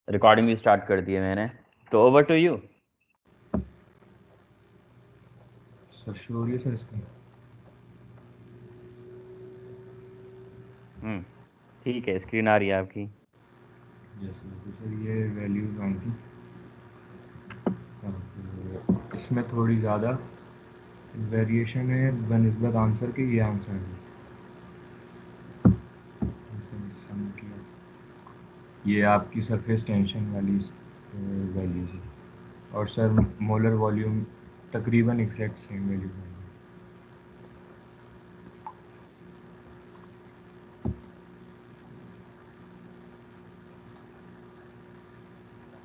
Recording भी start कर दी है मैंने, तो over to you. Sir show हो रही है सर इसकी? ठीक है, स्क्रीन आ रही है आपकी। जैसे तो सर ये वैल्यूज आई थी, इसमें थोड़ी ज़्यादा वेरिएशन है बनिस्बत आंसर के, ये आंसर है सम किया। ये आपकी सरफेस टेंशन वाली वैल्यूज है, और सर मोलर वॉल्यूम तकरीबन एग्जैक्ट सेम वैल्यू है।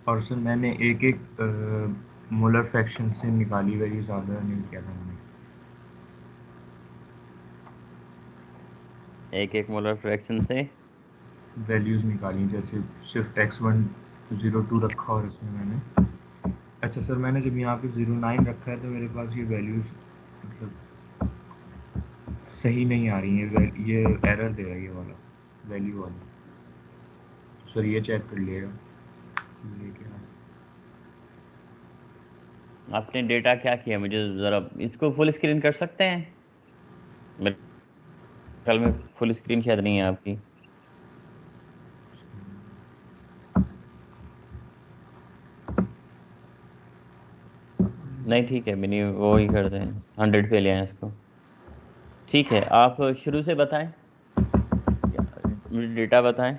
और सर मैंने एक एक मोलर फ्रैक्शन से निकाली, वैल्यू ज़्यादा नहीं किया था मैंने। एक एक मोलर फ्रैक्शन से वैल्यूज़ निकाली, जैसे सिर्फ x1 02 रखा और इसमें मैंने, अच्छा सर मैंने जब यहाँ पे 09 रखा है तो मेरे पास ये वैल्यूज़ मतलब सही नहीं आ रही हैं, ये एरर दे रहा है ये वाला वैल्यू वाला, तो सर ये चेक कर लिएगा ये क्या है। आपने डेटा क्या किया, मुझे ज़रा इसको फुल स्क्रीन कर सकते हैं? मेरे ख्याल में फुल स्क्रीन शायद नहीं है आपकी। नहीं ठीक है, मिनी वो ही कर दें, 100 पे ले आए इसको। ठीक है, आप शुरू से बताएं, मुझे डेटा बताएं।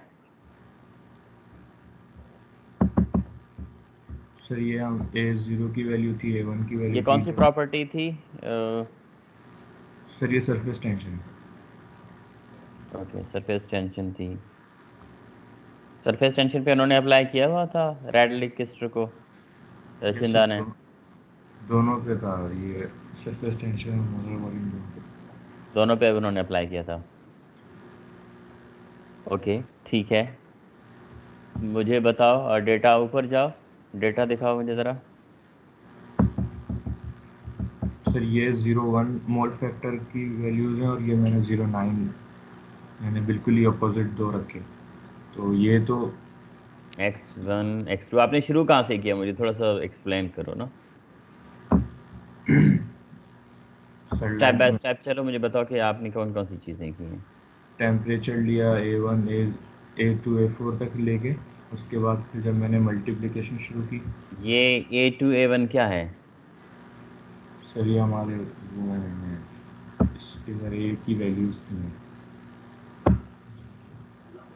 सर ये हम A0 की वैल्यू थी, A1 की ये वैल्यू कौन थी सी सर। प्रॉपर्टी थी? सर ये surface tension. Okay, surface tension थी। सरफेस टेंशन पे उन्होंने अप्लाई किया हुआ था रेडलिक किस्टर को, ये सर रसिंदा ने? दोनों पे था ये, सरफेस टेंशन मोलर वॉल्यूम। दोनों पे उन्होंने अप्लाई किया था। ओके ठीक है, मुझे बताओ और डेटा ऊपर जाओ, डेटा दिखाओ मुझे ज़रा। सर ये 01 मोल फैक्टर की वैल्यूज़ हैं, और ये मैंने 09, मैंने बिल्कुल ही अपोजिट दो रखे, तो ये तो X1 X2 आपने शुरू कहाँ से किया, मुझे थोड़ा सा एक्सप्लेन करो ना। Sir step like by step चलो, मुझे बताओ कि आपने कौन कौन सी चीज़ें की हैं। टेम्परेचर लिया A1 A2 A4 तक लेके, उसके बाद फिर जब मैंने मल्टीप्लिकेशन शुरू की। ये A2 A1 क्या है? सर ये हमारे वो हैं, इसके सर ए की वैल्यूज़ थी।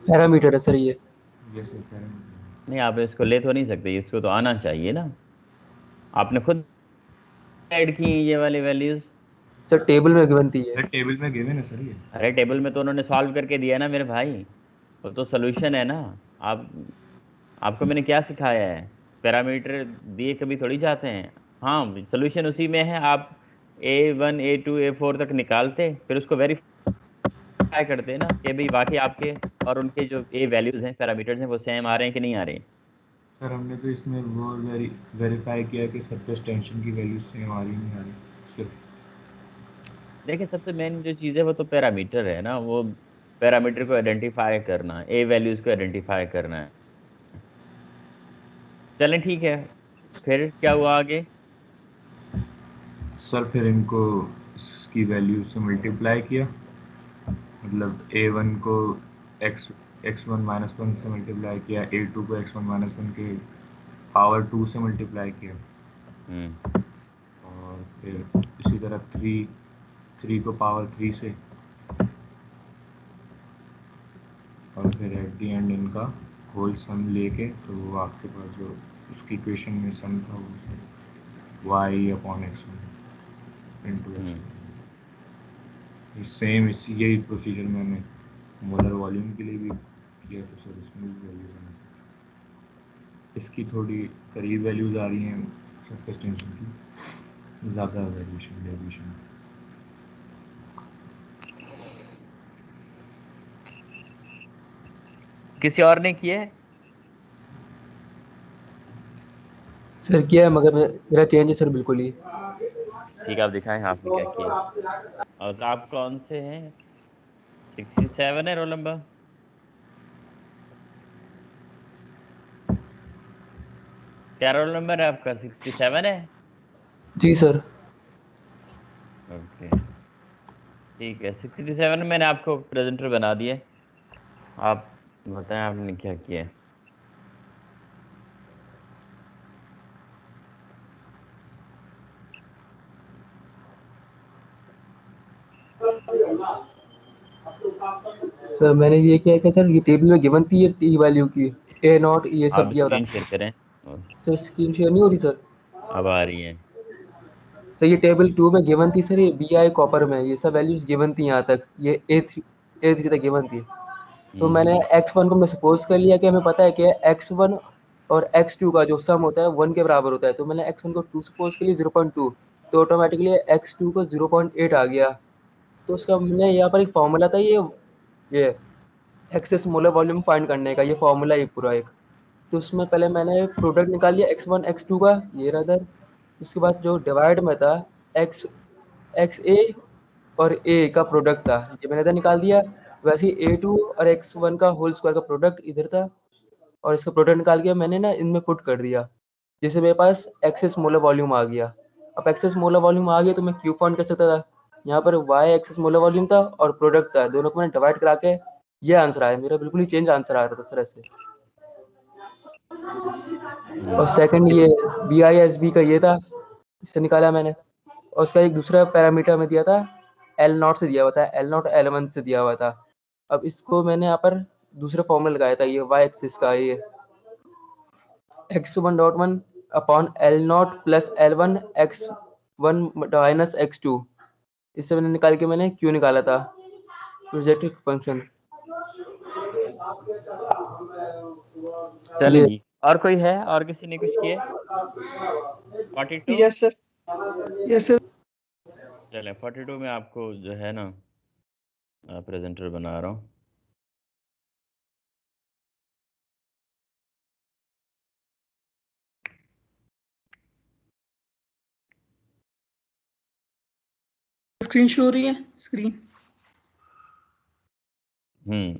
पैरामीटर है सर ये। ये सर कह रहे नहीं, आप इसको ले तो नहीं सकते, इसको तो आना चाहिए ना, आपने खुद ऐड की हैं ये वाली वैल्यूज़। सर टेबल में बनती है। सर टेबल में गिवन है सर ये। अरे टेबल में तो उन्होंने सॉल्व करके दिया ना मेरे भाई, वो तो सोल्यूशन है ना। आप आपको मैंने क्या सिखाया है, पैरामीटर दिए कभी थोड़ी जाते हैं। हाँ, सोल्यूशन उसी में है, आप A1 A2 A4 तक निकालते, फिर उसको वेरीफाई करते ना कि भाई वाकई आपके और उनके जो ए वैल्यूज हैं, पैरामीटर्स हैं, वो सेम आ रहे हैं कि नहीं आ रहे हैं। सर हमने तो इसमें वो वेरीफाई किया कि सरफेस टेंशन की वैल्यू सेम आ रही नहीं आ रही सिर्फ। देखिए, सबसे मेन जो चीज़ है वो तो पैरामीटर है ना, वो पैरामीटर को आइडेंटिफाई करना, ए वैल्यूज को आइडेंटिफाई करना है। चलें ठीक है, फिर क्या हुआ आगे? सर फिर इनको इसकी वैल्यू से मल्टीप्लाई किया, मतलब A1 को x1 - 1 से मल्टीप्लाई किया, A2 को x1 - 1 के पावर 2 से मल्टीप्लाई किया, हम्म और फिर इसी तरह 3 को पावर 3 से, और फिर एट दी एंड इनका होल सम लेके, तो वो आपके पास जो उसकी इक्वेशन में सम था वो y/x1 इंटू हम्म x2। सेम इसी यही प्रोसीजर मैंने मोलर वॉल्यूम के लिए भी किया, तो सर इसमें भी वैल्यूज आना चाहिए। इसकी थोड़ी करीब वैल्यूज आ रही हैं सरफेस टेंशन की, ज़्यादा वेरिएशन डेविएशन। किसी और ने किया है? सर किया है मगर मेरा चेंज है सर बिल्कुल ही। ठीक है, आप दिखाएं आपने क्या किया है। और आप कौन से हैं? 67 है रोल नंबर? क्या रोल नंबर है आपका? 67 है। जी सर। ओके ठीक है, 67 में मैंने आपको प्रेजेंटर बना दिया। आप बताएं आपने क्या किया है। सर मैंने ये किया कि सर ये टेबल में गिवन थी ये टी वैल्यू की ए नॉट ये सब आप दिया था। स्क्रीन शेयर करें। सर स्क्रीन शेयर नहीं हो रही सर। अब आ रही है। सर ये टेबल 2 में गिवन थी सर, ये बी आई कॉपर में ये सब वैल्यूज गिवन थी यहाँ तक, ये ए थ्री तक गिवन थी। तो मैंने x1 को मैं सपोज कर लिया कि हमें पता है कि x1 और x2 का जो सम होता है 1 के बराबर होता है, तो मैंने x1 को 2 सपोज कर लिया 0.2, तो ऑटोमेटिकली x2 को 0.8 आ गया। तो उसका मैंने यहाँ पर एक फॉर्मूला था, ये एक्सेस मोलर वॉल्यूम फाइंड करने का, ये फॉर्मूला ही पूरा एक। तो उसमें पहले मैंने प्रोडक्ट निकाल लिया x1 x2 का, ये रहा इधर। उसके बाद जो डिवाइड में था x एक्स ए और ए का प्रोडक्ट था, ये मैंने इधर निकाल दिया। वैसे ही A2 और x1 का होल स्क्वायर का प्रोडक्ट इधर था, और इसका प्रोडक्ट निकाल के मैंने ना इनमें पुट कर दिया, जिससे मेरे पास एक्सेस मोलर वॉल्यूम आ गया। अब एक्सेस मोलर वॉल्यूम आ गया तो मैं क्यू फाइंड कर सकता था। यहाँ पर y एक्सेस मोलर वॉल्यूम था और प्रोडक्ट था, दोनों को मैंने डिवाइड करा के ये आंसर आया मेरा, बिल्कुल ही चेंज आंसर आ रहा था इस तरह से। और सेकंड ये BISB का ये था, इससे निकाला मैंने। और उसका एक दूसरा पैरामीटर में दिया था L0 से दिया हुआ था, L0 L1 से दिया हुआ था। अब इसको मैंने यहाँ पर दूसरा फॉर्मूला लगाया था, ये y एक्सिस का, ये x1.1 upon L0 plus L1 x1 minus x2, इससे मैंने निकाल के मैंने q निकाला था, प्रोजेक्टिव फंक्शन। ये चलेगी। और कोई है? और किसी ने कुछ किया? 42। Yes sir, yes sir. चलें 42 में आपको जो है ना प्रेजेंटर बना रहा हूँ। स्क्रीन शो हो रही है? स्क्रीन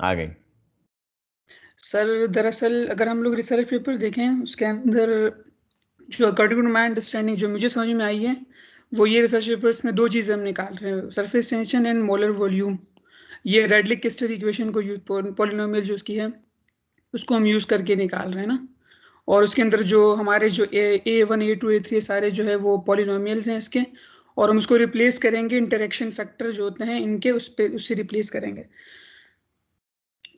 आ गई। सर दरअसल अगर हम लोग रिसर्च पेपर देखें उसके अंदर जो अकॉर्डिंग टू माई अंडरस्टैंडिंग जो मुझे समझ में आई है वो ये रिसर्च पेपर्स में दो चीज़ें हम निकाल रहे हैं, surface tension and molar volume. ये रेडलिक किस्टर इक्वेशन को पॉलिनोमियल जो उसकी है उसको हम यूज़ करके निकाल रहे हैं ना। और उसके अंदर जो हमारे जो A1 A2 A3 सारे जो है वो पॉलिनोमियल्स हैं इसके, और हम उसको रिप्लेस करेंगे इंटरेक्शन फैक्टर जो होते हैं इनके उससे रिप्लेस करेंगे।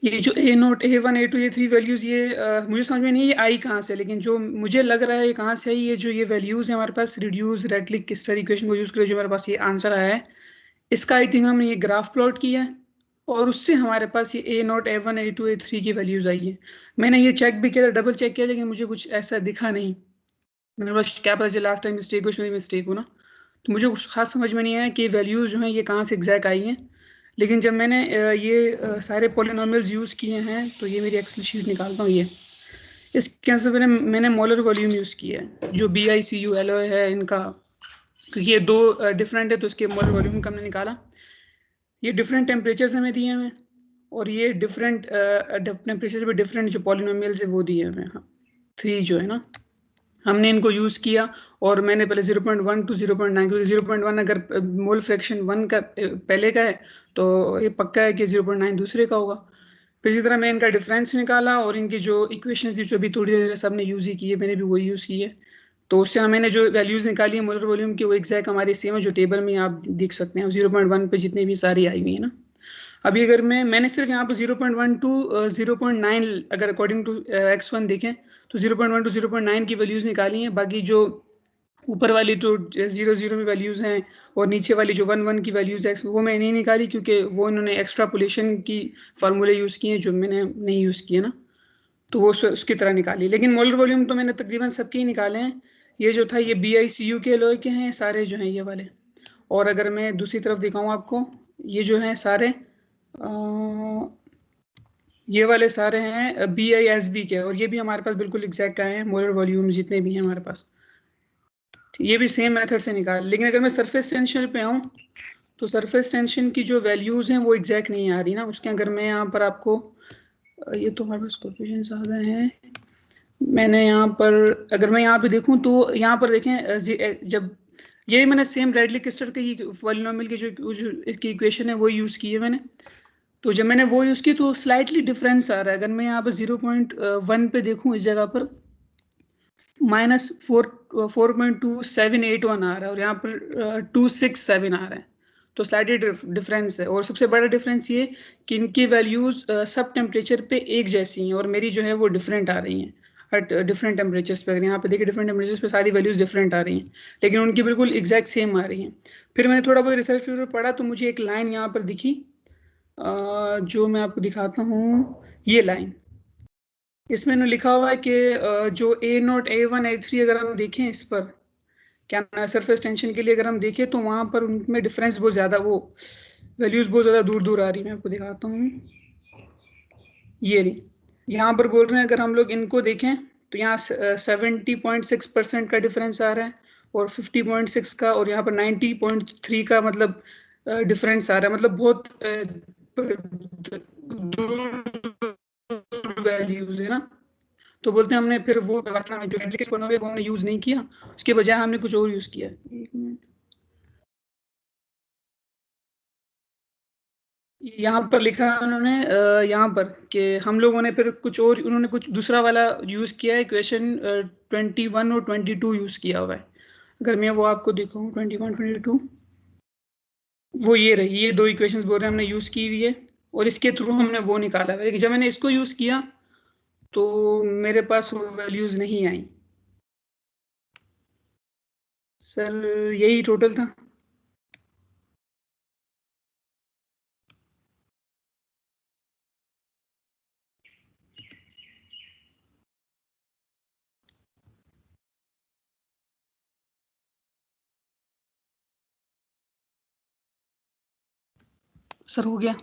ये जो A0 A1 A2 A3 values ये मुझे समझ में नहीं ये आई कहाँ से, लेकिन जो मुझे लग रहा है ये कहाँ से है, ये जो ये वैल्यूज़ है हमारे पास रिड्यूस रेडलिक किस्टर इक्वेशन को यूज़ करके जो हमारे पास ये आंसर आया है, इसका आई थिंक हमने ये ग्राफ प्लॉट किया है और उससे हमारे पास ये A0 A1 A2 A3 की वैल्यूज़ आई है। मैंने ये चेक भी किया था, डबल चेक किया, लेकिन मुझे कुछ ऐसा दिखा नहीं। मेरे पास क्या पता चला लास्ट टाइम मिस्टेक हो, उसमें मिस्टेक हो ना, तो मुझे कुछ खास समझ में नहीं आया कि वैल्यूज़ जो हैं ये कहाँ से एग्जैक्ट आई हैं। लेकिन जब मैंने सारे पॉलिनोमियल्स यूज़ किए हैं तो ये मेरी एक्सेल शीट निकालता हूँ ये, इसके आंसर मैंने मोलर वॉल्यूम यूज़ किया है जो BICU एलॉय है इनका, क्योंकि ये दो डिफरेंट है तो इसके मोलर वॉल्यूम का हमने निकाला। ये डिफरेंट टेम्परेचर्स हमें दिए हुए और ये डिफरेंट टेम्परेचर पे डिफरेंट जो पॉलिनोमियल्स है वो दिए हुए हैं, 3 जो है ना, हमने इनको यूज़ किया। और मैंने पहले 0.1 to 0.9, क्योंकि 0.1 अगर मोल फ्रैक्शन 1 का पहले का है तो ये पक्का है कि 0.9 दूसरे का होगा। फिर इसी तरह मैं इनका डिफरेंस निकाला और इनकी जो इक्वेशंस थी जो अभी थोड़ी देर सब ने यूज़ ही की है, मैंने भी वही यूज़ की है। तो उससे मैंने जो वैल्यूज़ निकाली है मोलर वॉल्यूम की वो एग्जैक्ट हमारी सेम है जो टेबल में आप देख सकते हैं, 0.1 पे जितनी भी सारी आई हुई है ना। अभी अगर मैंने सिर्फ यहाँ पर 0.1 to 0.9 अगर अकॉर्डिंग टू x1 देखें तो 0.1 to 0.9 की वैल्यूज़ निकाली हैं। बाकी जो ऊपर वाली जो 0 में वैल्यूज़ हैं और नीचे वाली जो 1 की वैल्यूज़ है वो मैं नहीं निकाली, क्योंकि वो इन्होंने एक्स्ट्रापोलेशन की फार्मूले यूज़ किए हैं जो मैंने नहीं यूज़ किए ना, तो वो उसकी तरह निकाली। लेकिन मोलर वॉल्यूम तो मैंने तकरीबन सबके ही निकाले हैं। ये जो था ये BICU के एलॉय के हैं सारे जो हैं ये वाले। और अगर मैं दूसरी तरफ दिखाऊँ आपको, ये जो हैं सारे ये वाले सारे हैं BISB के, और ये भी हमारे पास बिल्कुल एग्जैक्ट आए हैं मोलर वॉल्यूम जितने भी हैं हमारे पास, ये भी सेम मेथड से निकाल। लेकिन अगर मैं सरफेस टेंशन पे आऊँ तो सरफेस टेंशन की जो वैल्यूज़ हैं वो एग्जैक्ट नहीं आ रही ना उसके। अगर मैं यहाँ पर आपको ये तो हमारे पास कोफिशिएंट्स आ गए हैं, मैंने यहाँ पर, अगर मैं यहाँ पे देखूँ तो यहाँ पर देखें जब ये मैंने सेम ब्रैडली क्रिस्टल की पॉलिनोमियल की जो इसकी इक्वेशन है वो यूज़ की है मैंने। तो जब मैंने वो यूज़ की तो स्लाइटली डिफरेंस आ रहा है। अगर मैं यहाँ पर 0.1 पे देखूँ, इस जगह पर -4.2781 आ रहा है और यहाँ पर 267 आ रहा है। तो स्लाइटली डिफरेंस है। और सबसे बड़ा डिफरेंस ये कि इनकी वैल्यूज सब टेम्परेचर पे एक जैसी हैं और मेरी जो है वो डिफरेंट आ रही हैं एट डिफरेंट टेम्परेचर्स पे। अगर यहाँ पे देखिए डिफरेंट टेम्परेचर्स पे सारी वैल्यूज डिफरेंट आ रही हैं, लेकिन उनकी बिल्कुल एग्जैक्ट सेम आ रही हैं। फिर मैंने थोड़ा बहुत रिसर्च पेपर पढ़ा तो मुझे एक लाइन यहाँ पर दिखी, जो मैं आपको दिखाता हूँ। ये लाइन, इसमें इन्होंने लिखा हुआ है कि जो A0, A1, A3 अगर हम देखें इस पर क्या नाम है सरफेस टेंशन के लिए अगर हम देखें तो वहाँ पर उनमें डिफरेंस बहुत ज़्यादा, वो वैल्यूज़ बहुत ज़्यादा दूर दूर आ रही है। मैं आपको दिखाता हूँ, ये रही। यहाँ पर बोल रहे हैं अगर हम लोग इनको देखें तो यहाँ 70.6% का डिफरेंस आ रहा है और 50.6 का, और यहाँ पर 90.3 का मतलब डिफरेंस आ रहा है। मतलब बहुत दूर वैल्यूज है ना। तो बोलते हैं हमने फिर वो रखना जो एटलिस्ट वो हमने यूज़ नहीं किया, उसके बजाय हमने कुछ और यूज़ किया। एक मिनट, यहाँ पर लिखा है उन्होंने यहाँ पर कि हम लोगों ने फिर कुछ और, उन्होंने कुछ दूसरा वाला यूज़ किया है। क्वेश्चन 21 और 22 यूज़ किया हुआ है। अगर मैं वो आपको दिखाऊँ 21, 22, वो ये रही। ये दो इक्वेशंस बोल रहे हैं हमने यूज़ की हुई है और इसके थ्रू हमने वो निकाला है। लेकिन जब मैंने इसको यूज़ किया तो मेरे पास वो वैल्यूज़ नहीं आई। सर यही टोटल था। सर हो गया।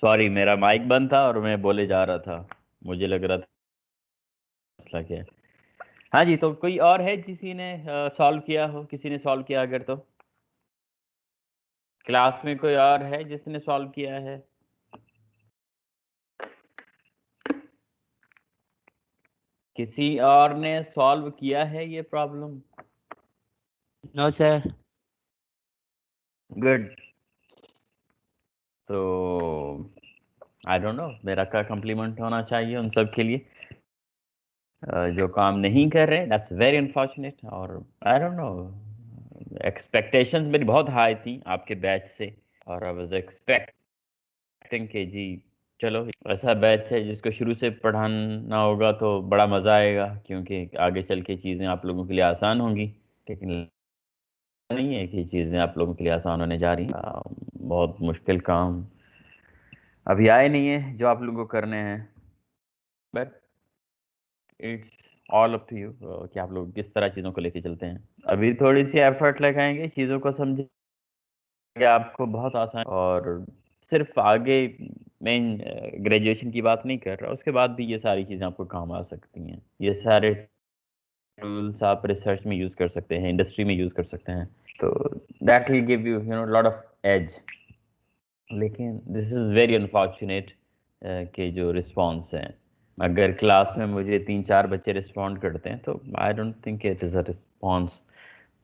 सॉरी, मेरा माइक बंद था और मैं बोले जा रहा था, मुझे लग रहा था मसला क्या है। हाँ जी, तो कोई और है किसी ने सॉल्व किया हो? किसी ने सॉल्व किया अगर तो क्लास में कोई और है जिसने सॉल्व किया है? किसी और ने सॉल्व किया है ये प्रॉब्लम? No sir. गुड। तो आई डोंट नो, मेरा क्या कम्प्लीमेंट होना चाहिए उन सब के लिए जो काम नहीं कर रहे। That's very unfortunate. और आई डोंट नो, एक्सपेक्टेशंस मेरी बहुत हाई थी आपके बैच से, और आई वाज एक्सपेक्टिंग कि जी चलो ऐसा बैच है जिसको शुरू से पढ़ाना होगा तो बड़ा मज़ा आएगा, क्योंकि आगे चल के चीज़ें आप लोगों के लिए आसान होंगी। लेकिन नहीं है कि चीज़ें आप लोगों के लिए आसान होने जा रही हैं। बहुत मुश्किल काम अभी आए नहीं है जो आप लोगों को करने हैं, but it's all up to you कि आप लोग किस तरह चीज़ों को लेके चलते हैं। अभी थोड़ी सी एफर्ट लगाएंगे, चीज़ों को समझेंगे, आपको बहुत आसान। और सिर्फ आगे मैं ग्रेजुएशन की बात नहीं कर रहा, उसके बाद भी ये सारी चीज़ें आपको काम आ सकती हैं। ये सारे टूल्स आप रिसर्च में यूज़ कर सकते हैं, इंडस्ट्री में यूज़ कर सकते हैं, तो that will give you no lot of edge. लेकिन दिस इज़ वेरी अनफॉर्चुनेट कि जो रिस्पॉन्स हैं, अगर क्लास में मुझे 3-4 बच्चे रिस्पॉन्ड करते हैं तो I don't think it is a response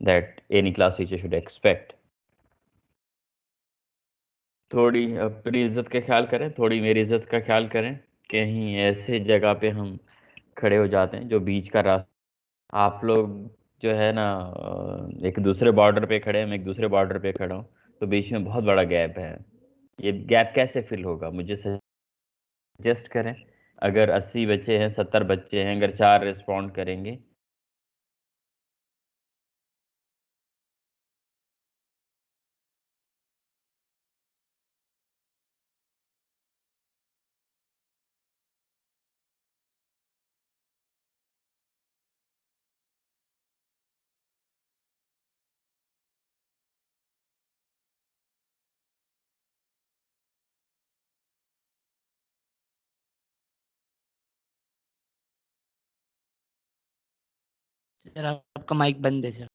that any class teacher should expect. थोड़ी अपनी इज्जत का ख्याल करें, थोड़ी मेरी इज्जत का ख्याल करें। कहीं ऐसे जगह पे हम खड़े हो जाते हैं जो बीच का रास्ता, आप लोग जो है ना एक दूसरे बॉर्डर पे खड़े हैं, मैं एक दूसरे बॉर्डर पे खड़ा हूँ, तो बीच में बहुत बड़ा गैप है। ये गैप कैसे फिल होगा, मुझे सजेस्ट करें। अगर 80 बच्चे हैं, 70 बच्चे हैं, अगर 4 रिस्पॉन्ड करेंगे सर आपका माइक बंद है सर।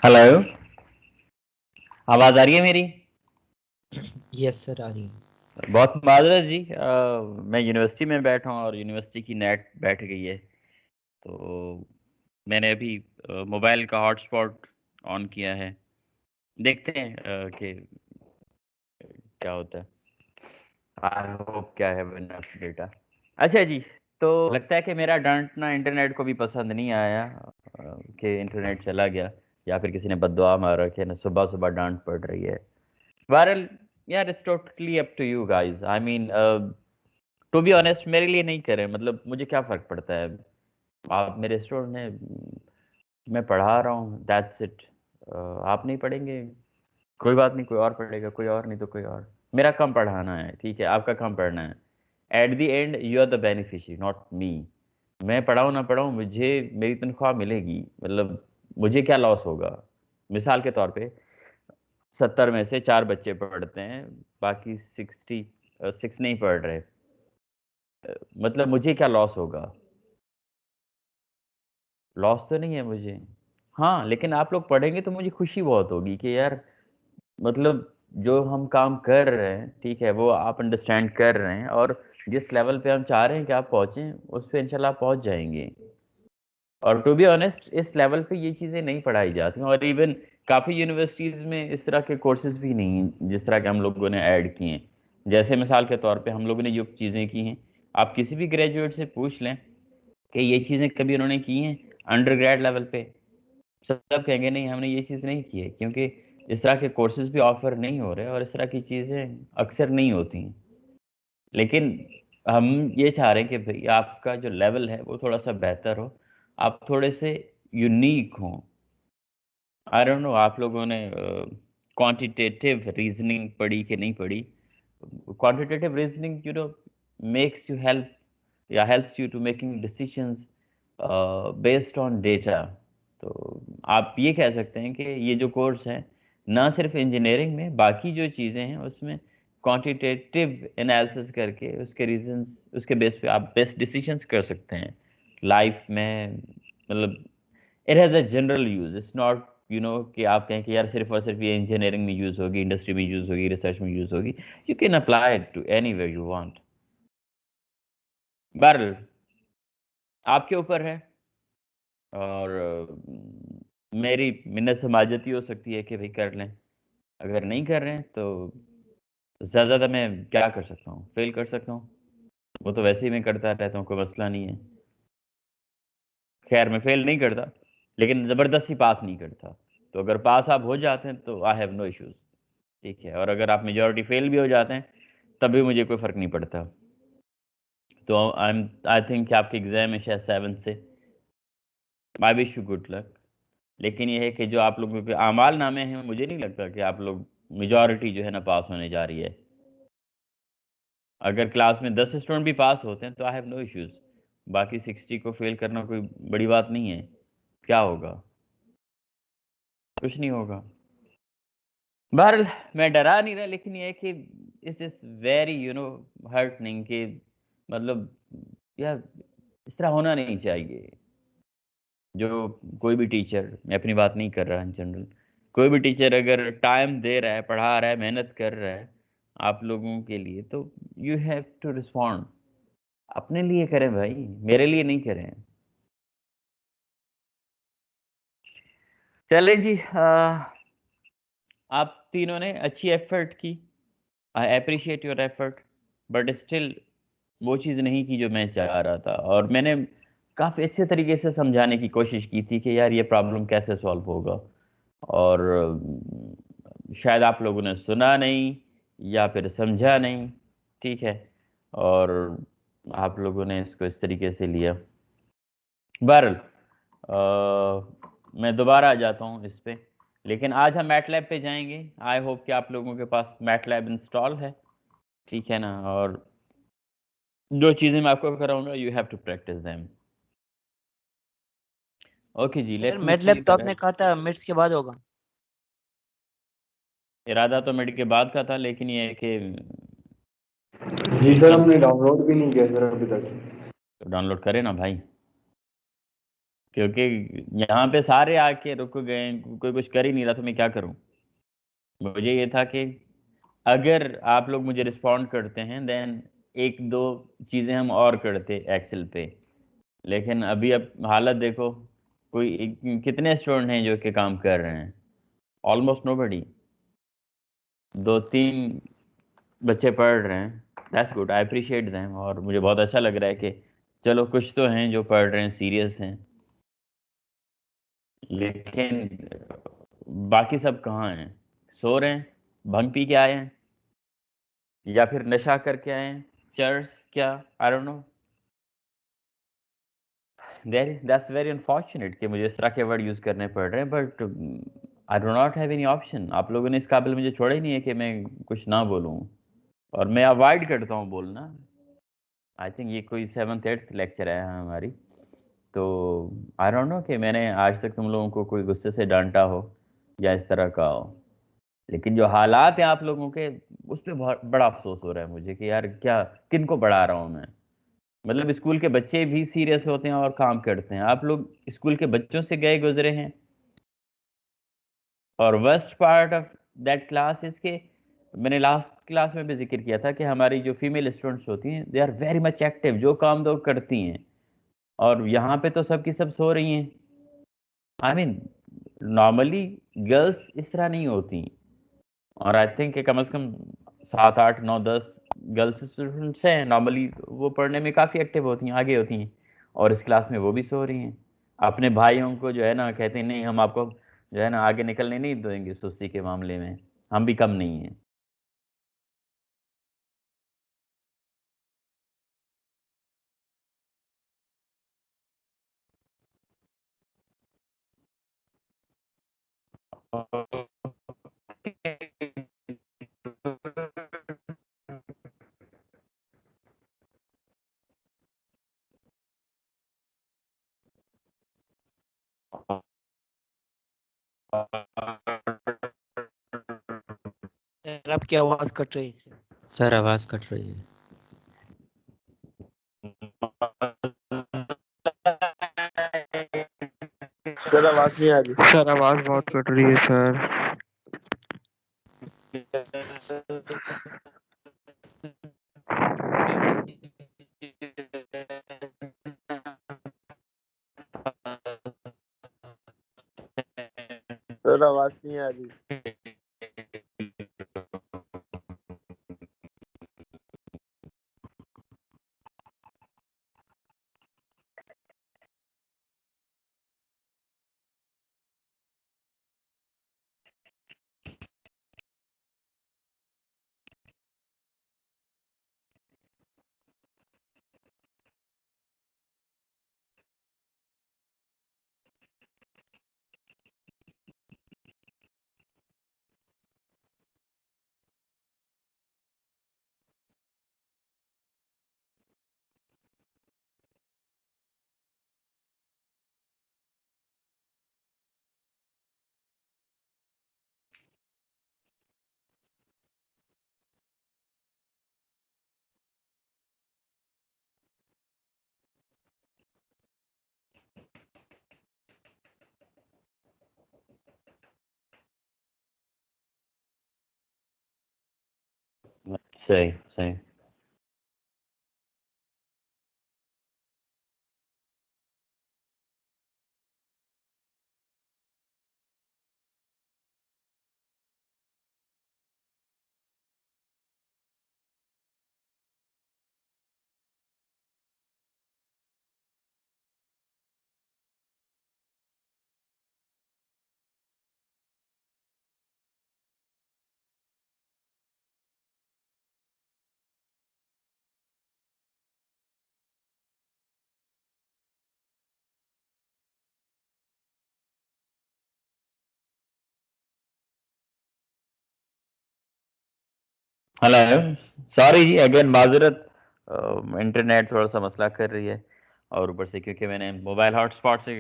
हेलो, आवाज आ रही है मेरी? यस सर, आ रही है। बहुत माजरत जी, मैं यूनिवर्सिटी में बैठा हूँ और यूनिवर्सिटी की नेट बैठ गई है, तो मैंने अभी मोबाइल का हॉटस्पॉट ऑन किया है। देखते हैं कि क्या होता है। आई होप क्या है डेटा। अच्छा जी, तो लगता है कि मेरा डांटना इंटरनेट को भी पसंद नहीं आया, कि इंटरनेट चला गया, या फिर किसी ने बददुआ मारा कि ना सुबह सुबह डांट पड़ रही है। बहरहाल यार, it's totally up to you guys. I mean, to be honest, मेरे लिए नहीं करें, मतलब मुझे क्या फ़र्क पड़ता है। आप मेरे स्टूडेंट हैं, मैं पढ़ा रहा हूँ, दैट्स इट। आप नहीं पढ़ेंगे कोई बात नहीं, कोई और पढ़ेगा, कोई और नहीं तो कोई और। मेरा काम पढ़ाना है, ठीक है, आपका काम पढ़ना है। At the end you are the beneficiary, not me. मैं पढ़ाऊँ ना पढ़ाऊँ, मुझे मेरी तनख्वाह मिलेगी, मतलब मुझे क्या लॉस होगा। मिसाल के तौर पे 70 में से 4 बच्चे पढ़ते हैं, बाकी 6 नहीं पढ़ रहे, मतलब मुझे क्या लॉस होगा। लॉस तो नहीं है मुझे। हाँ, लेकिन आप लोग पढ़ेंगे तो मुझे खुशी बहुत होगी कि यार, मतलब जो हम काम कर रहे हैं, ठीक है, वो आप अंडरस्टैंड कर रहे हैं, और जिस लेवल पे हम चाह रहे हैं कि आप पहुँचें, उस पे इंशाल्लाह आप पहुँच जाएंगे। और टू बी ऑनेस्ट, इस लेवल पे ये चीज़ें नहीं पढ़ाई जाती हैं, और इवन काफ़ी यूनिवर्सिटीज़ में इस तरह के कोर्सेज भी नहीं हैं जिस तरह के हम लोगों ने ऐड किए हैं। जैसे मिसाल के तौर पे हम लोगों ने जो चीज़ें की हैं, आप किसी भी ग्रेजुएट से पूछ लें कि ये चीज़ें कभी उन्होंने की हैं अंडर ग्रेड लेवल पे, सब कहेंगे नहीं, हमने ये चीज़ नहीं की है, क्योंकि इस तरह के कोर्सेज भी ऑफर नहीं हो रहे और इस तरह की चीज़ें अक्सर नहीं होती हैं। लेकिन हम ये चाह रहे हैं कि भाई आपका जो लेवल है वो थोड़ा सा बेहतर हो, आप थोड़े से यूनिक हों। आई डोंट नो आप लोगों ने क्वांटिटेटिव रीजनिंग पढ़ी कि नहीं पढ़ी। Quantitative reasoning makes you help या helps you to making decisions based on data. तो आप ये कह सकते हैं कि ये जो कोर्स है, ना सिर्फ इंजीनियरिंग में, बाकी जो चीज़ें हैं उसमें क्वांटिटेटिव एनालिसिस करके उसके रीजंस, उसके बेस पे आप बेस्ट डिसीजंस कर सकते हैं लाइफ में। मतलब it has a general use, it's not कि आप कहें कि यार सिर्फ और सिर्फ ये इंजीनियरिंग में यूज़ होगी, इंडस्ट्री में यूज़ होगी, रिसर्च में यूज़ होगी। You can apply it to anywhere you want. बहरहाल आपके ऊपर है, और मेरी मिन्नत समाजती हो सकती है कि भाई कर लें, अगर नहीं कर रहे हैं तो ज़्यादा मैं क्या कर सकता हूँ, फेल कर सकता हूँ, वो तो वैसे ही मैं करता रहता हूँ, कोई मसला नहीं है। खैर मैं फेल नहीं करता, लेकिन ज़बरदस्ती पास नहीं करता। तो अगर पास आप हो जाते हैं तो आई हैव नो इश्यूज़, ठीक है। और अगर आप मेजॉरिटी फेल भी हो जाते हैं तब भी मुझे कोई फ़र्क नहीं पड़ता। तो आई थिंक कि आपके एग्ज़ाम है शायद 7 से, I wish you good luck. लेकिन ये है कि जो आप लोगों के आमाल नामे हैं, मुझे नहीं लगता कि आप लोग मेजॉरिटी जो है ना पास होने जा रही है। अगर क्लास में 10 स्टूडेंट भी पास होते हैं तो आई हैव नो इश्यूज़, बाकी 60 को फेल करना कोई बड़ी बात नहीं है। क्या होगा, कुछ नहीं होगा। बहरहाल मैं डरा नहीं रहा, लेकिन ये है कि इस इज़ वेरी हर्टनिंग कि मतलब यार इस तरह होना नहीं चाहिए। जो कोई भी टीचर, मैं अपनी बात नहीं कर रहा इन जनरल, कोई भी टीचर अगर टाइम दे रहा है, पढ़ा रहा है, मेहनत कर रहा है आप लोगों के लिए, तो यू हैव टू रिस्पॉन्ड। अपने लिए करें भाई, मेरे लिए नहीं करें। चले जी, आप तीनों ने अच्छी एफर्ट की, I appreciate your effort, but still वो चीज़ नहीं की जो मैं चाह रहा था। और मैंने काफ़ी अच्छे तरीके से समझाने की कोशिश की थी कि यार ये प्रॉब्लम कैसे सॉल्व होगा, और शायद आप लोगों ने सुना नहीं या फिर समझा नहीं, ठीक है, और आप लोगों ने इसको इस तरीके से लिया। बहरहाल मैं दोबारा आ जाता हूँ इस पे, लेकिन आज हम मैटलैब पे जाएंगे। आई होप कि आप लोगों के पास मैटलैब इंस्टॉल है, ठीक है ना, और जो चीज़ें मैं आपको कराऊंगा you have to practice them. Okay जी, sir let me see. Matlab तो आपने कहा था मिड्स के बाद होगा। इरादा तो मिड के बाद का था, लेकिन ये है कि जी सर, हमने डाउनलोड भी नहीं किया सर अभी तक। तो डाउनलोड करें ना भाई, क्योंकि यहाँ पे सारे आके रुक गए, कोई कुछ कर ही नहीं रहा, तो मैं क्या करूँ। मुझे ये था कि अगर आप लोग मुझे रिस्पॉन्ड करते हैं देन एक दो चीज़ें हम और करते एक्सेल पे। लेकिन अभी अब हालत देखो, कितने स्टूडेंट हैं जो कि काम कर रहे हैं, ऑलमोस्ट नोबडी। 2-3 बच्चे पढ़ रहे हैं, that's good, I appreciate them. और मुझे बहुत अच्छा लग रहा है कि चलो कुछ तो हैं जो पढ़ रहे हैं, सीरियस हैं। लेकिन बाकी सब कहाँ हैं, सो रहे हैं, भंग पी के आए हैं, या फिर नशा करके आए हैं, चर्च, क्या, I don't know. That's very unfortunate कि मुझे इस तरह के वर्ड यूज़ करने पड़ रहे हैं, but I do not have any option. आप लोगों ने इस काबिल मुझे छोड़ा ही नहीं है कि मैं कुछ ना बोलूँ, और मैं अवॉइड करता हूँ बोलना। आई थिंक ये कोई 7th-8th लेक्चर है हमारी, तो आई डोंट नो कि मैंने आज तक तुम लोगों को कोई गुस्से से डांटा हो या इस तरह का हो, लेकिन जो हालात हैं आप लोगों के, उस पर बहुत बड़ा अफसोस हो रहा है मुझे कि यार क्या किन को बढ़ा रहा हूँ मैं। मतलब स्कूल के बच्चे भी सीरियस होते हैं और काम करते हैं, आप लोग स्कूल के बच्चों से गए गुजरे हैं। और worst part of that class is के, मैंने लास्ट क्लास में भी जिक्र किया था कि हमारी जो फीमेल स्टूडेंट्स होती हैं they are very much active, जो काम दो करती हैं, और यहाँ पे तो सब की सब सो रही हैं। आई मीन नॉर्मली गर्ल्स इस तरह नहीं होती, और आई थिंक कम से कम 7, 8, 9, 10 गर्ल्स स्टूडेंट्स हैं नॉर्मली, वो पढ़ने में काफ़ी एक्टिव होती हैं, आगे होती हैं, और इस क्लास में वो भी सो रही हैं। अपने भाइयों को जो है ना कहते हैं नहीं हम आपको जो है ना आगे निकलने नहीं देंगे सुस्ती के मामले में, हम भी कम नहीं हैं। सर आपकी आवाज कट रही है। सर आवाज कट रही है। सर आवाज नहीं आ रही। सर आवाज बहुत कट रही है सर। सर आवाज नहीं आ रही। सही सही। हेलो, सॉरी जी अगेन माजरत, इंटरनेट थोड़ा सा मसला कर रही है, और ऊपर से क्योंकि मैंने मोबाइल हॉटस्पॉट से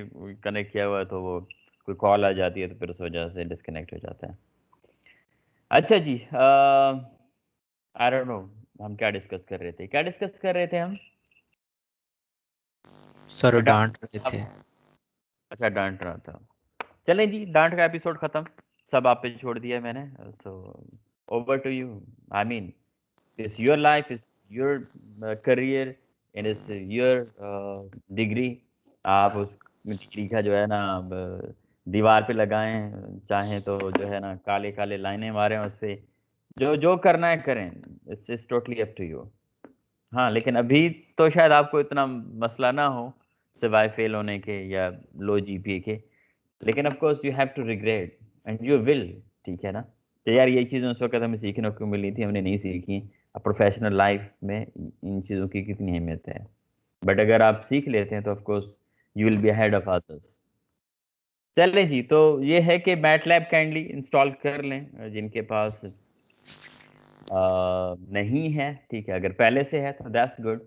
कनेक्ट किया हुआ है तो वो कोई कॉल आ जाती है तो फिर उस वजह से डिस्कनेक्ट हो जाता है। अच्छा जी, आई डोंट नो हम क्या डिस्कस कर रहे थे, क्या डिस्कस कर रहे थे हम? सर डांट रहे थे। अच्छा डांट रहा था। चलें जी, डांट का एपिसोड खत्म, सब आप पे छोड़ दिया मैंने, so over to you. I mean it's your life, it's your career and it's your degree. आप उस डिग्री का जो है ना दीवार पे लगाएं, चाहें तो जो है ना काले काले लाइनें मारें उस पे, जो जो करना है करें, it's totally up to you. हाँ लेकिन अभी तो शायद आपको इतना मसला ना हो सिवाय फेल होने के या लो जीपीए के, लेकिन of course you have to regret and you will, ठीक है ना। तो यार ये चीज़ें उस वक्त हमें सीखने को मिली थी, हमने नहीं सीखी। अब प्रोफेशनल लाइफ में इन चीज़ों की कितनी अहमियत है, बट अगर आप सीख लेते हैं तो of course you will be ahead of others. चलें जी, तो ये है कि मैटलैब काइंडली इंस्टॉल कर लें जिनके पास नहीं है, ठीक है। अगर पहले से है तो दैट्स गुड।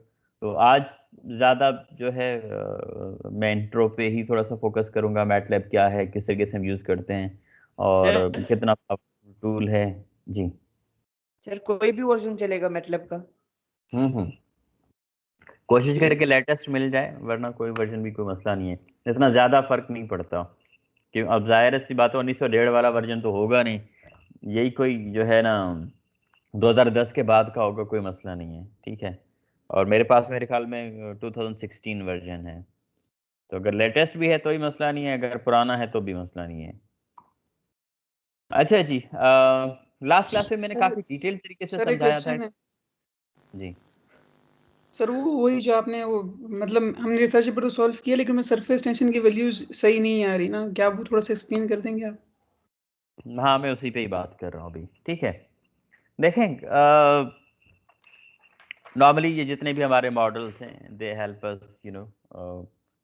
तो आज ज़्यादा जो है मैं इंट्रो पे ही थोड़ा सा फोकस करूंगा, मैटलैब क्या है, किस तरीके से हम यूज़ करते हैं और कितना पावरफुल टूल है। जी सर, कोई भी वर्जन चलेगा मैटलैब का? कोशिश करके लेटेस्ट मिल जाए, वरना कोई वर्जन भी कोई मसला नहीं है, इतना ज़्यादा फर्क नहीं पड़ता। क्यों, अब जाहिर सी बात है 1901 वाला वर्जन तो होगा नहीं, यही कोई जो है ना 2010 के बाद का होगा, कोई मसला नहीं है, ठीक है। और मेरे पास मेरे ख्याल में 2016 वर्जन है, तो अगर लेटेस्ट भी है तो ही मसला नहीं है, अगर पुराना है तो भी मसला नहीं है। अच्छा जी, लास्ट क्लास में मैंने काफ़ी डिटेल तरीके से सर एक समझाया था। क्वेश्चन है जी सर, वो वही जो आपने वो मतलब हमने रिसर्च पर तो सॉल्व किया, लेकिन मैं सरफेस टेंशन की वैल्यूज सही नहीं आ रही ना, क्या आप वो थोड़ा सा एक्सप्लेन कर देंगे आप? हाँ, मैं उसी पे ही बात कर रहा हूँ अभी, ठीक है। देखें, नॉर्मली ये जितने भी हमारे मॉडल्स हैं, they help us you know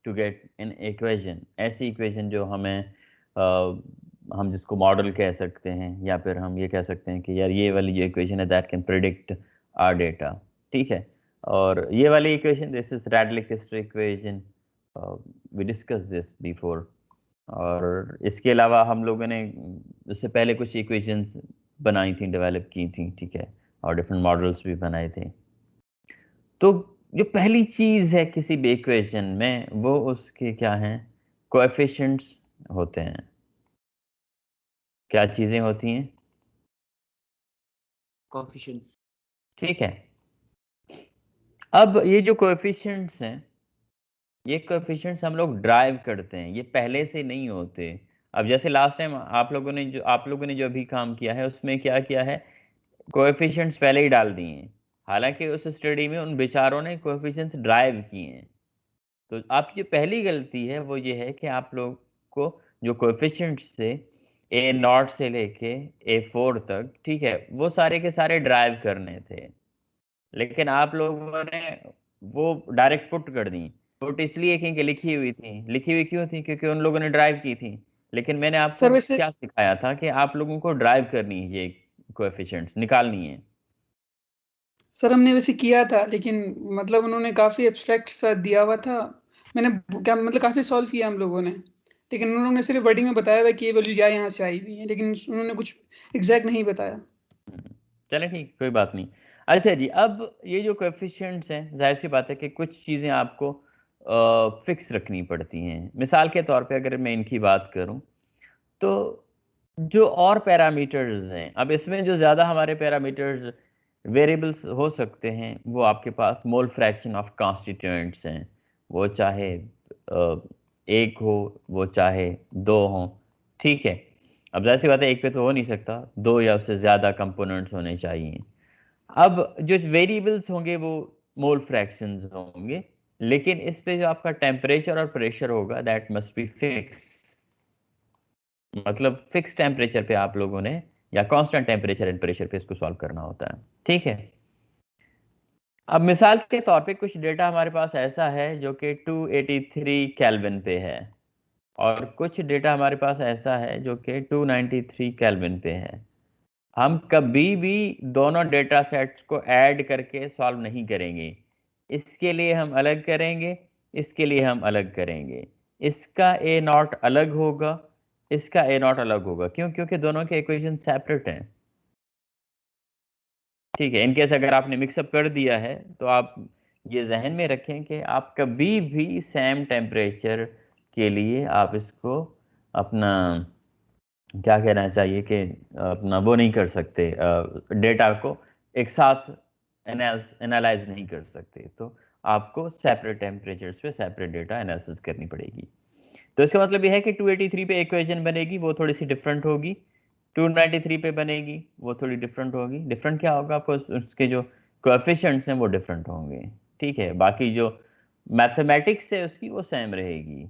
to get an equation, ऐसी इक्वेशन जो हमें हम जिसको मॉडल कह सकते हैं, या फिर हम ये कह सकते हैं कि यार ये वाली जो इक्वेशन है that can predict our data, ठीक है। और ये वाली equation, this is Redlich Kister equation, we discuss this before. और इसके अलावा हम लोगों ने इससे पहले कुछ इक्वेशंस बनाई थी, डेवलप की थी, ठीक है, और डिफरेंट मॉडल्स भी बनाए थे। तो जो पहली चीज़ है किसी भी इक्वेशन में, वो उसके क्या हैं, कोएफिशिएंट्स होते हैं। क्या चीज़ें होती हैं? कोएफिशिएंट्स। ठीक है। अब ये जो कोएफिशिएंट्स हैं, ये कोएफिशिएंट्स हम लोग ड्राइव करते हैं, ये पहले से नहीं होते। अब जैसे लास्ट टाइम आप लोगों ने जो अभी काम किया है, उसमें क्या किया है, कोएफिशिएंट्स पहले ही डाल दिए हैं। हालांकि उस स्टडी में उन बेचारों ने कोएफिशिएंट्स ड्राइव किए हैं। तो आपकी जो पहली गलती है वो ये है कि आप लोग को जो कोएफिशिएंट्स थे A0 से लेके A4 तक, ठीक है, वो सारे के सारे ड्राइव करने थे, लेकिन आप लोगों ने वो डायरेक्ट पुट कर दी। पुट इसलिए क्योंकि लिखी हुई थी, लिखी हुई क्यों थी, क्योंकि उन लोगों ने ड्राइव की थी। लेकिन मैंने आपको सर वैसे क्या सिखाया था कि आप लोगों को ड्राइव करनी है, ये कोएफिशिएंट्स निकालनी है। सर हमने वैसे किया था, लेकिन मतलब उन्होंने काफ़ी एब्स्ट्रैक्ट सा दिया हुआ था। मैंने क्या मतलब काफ़ी सॉल्व किया हम लोगों ने, लेकिन उन्होंने सिर्फ वर्डिंग में बताया हुआ कि ये वैल्यूज यहाँ से आई हुई हैं, लेकिन उन्होंने कुछ एग्जैक्ट नहीं बताया। चलें ठीक, कोई बात नहीं। अच्छा जी, अब ये जो कोएफिशिएंट्स हैं, ज़ाहिर सी बात है कि कुछ चीज़ें आपको फिक्स रखनी पड़ती हैं। मिसाल के तौर पे अगर मैं इनकी बात करूं, तो जो और पैरामीटर्स हैं, अब इसमें जो ज़्यादा हमारे पैरामीटर्स वेरिएबल्स हो सकते हैं, वो आपके पास मोल फ्रैक्शन ऑफ कॉन्स्टिट्यूएंट्स हैं। वो चाहे 1 हो, वो चाहे 2 हो, ठीक है। अब ज़ाहिर सी बात है, एक पे तो हो नहीं सकता, 2 या उससे ज़्यादा कंपोनेंट्स होने चाहिए। अब जो वेरिएबल्स होंगे वो मोल फ्रैक्शंस होंगे, लेकिन इस पे जो आपका टेम्परेचर और प्रेशर होगा दैट मस्ट बी फिक्स। मतलब फिक्स टेम्परेचर पे आप लोगों ने, या कांस्टेंट टेम्परेचर एंड प्रेशर पे इसको सॉल्व करना होता है, ठीक है। अब मिसाल के तौर पे कुछ डेटा हमारे पास ऐसा है जो कि 283 केल्विन पे है, और कुछ डेटा हमारे पास ऐसा है जो कि 293 केल्विन पे है। हम कभी भी दोनों डेटा सेट्स को ऐड करके सॉल्व नहीं करेंगे। इसके लिए हम अलग करेंगे, इसके लिए हम अलग करेंगे। इसका A0 अलग होगा, इसका A0 अलग होगा। क्यों? क्योंकि दोनों के इक्वेशन सेपरेट हैं, ठीक है। इनकेस अगर आपने मिक्सअप कर दिया है, तो आप ये जहन में रखें कि आप कभी भी सेम टेम्परेचर के लिए आप इसको अपना क्या कहना चाहिए कि अपना वो नहीं कर सकते, डेटा को एक साथ एनालाइज नहीं कर सकते। तो आपको सेपरेट टेम्परेचर्स पे सेपरेट डेटा एनालिसिस करनी पड़ेगी। तो इसका मतलब ये है कि 283 पे इक्वेशन बनेगी, वो थोड़ी सी डिफरेंट होगी। 293 पे बनेगी, वो थोड़ी डिफरेंट होगी। डिफरेंट क्या होगा? आपको उसके जो कोएफिशिएंट्स हैं वो डिफरेंट होंगे, ठीक है। बाकी जो मैथमेटिक्स है उसकी वो सेम रहेगी।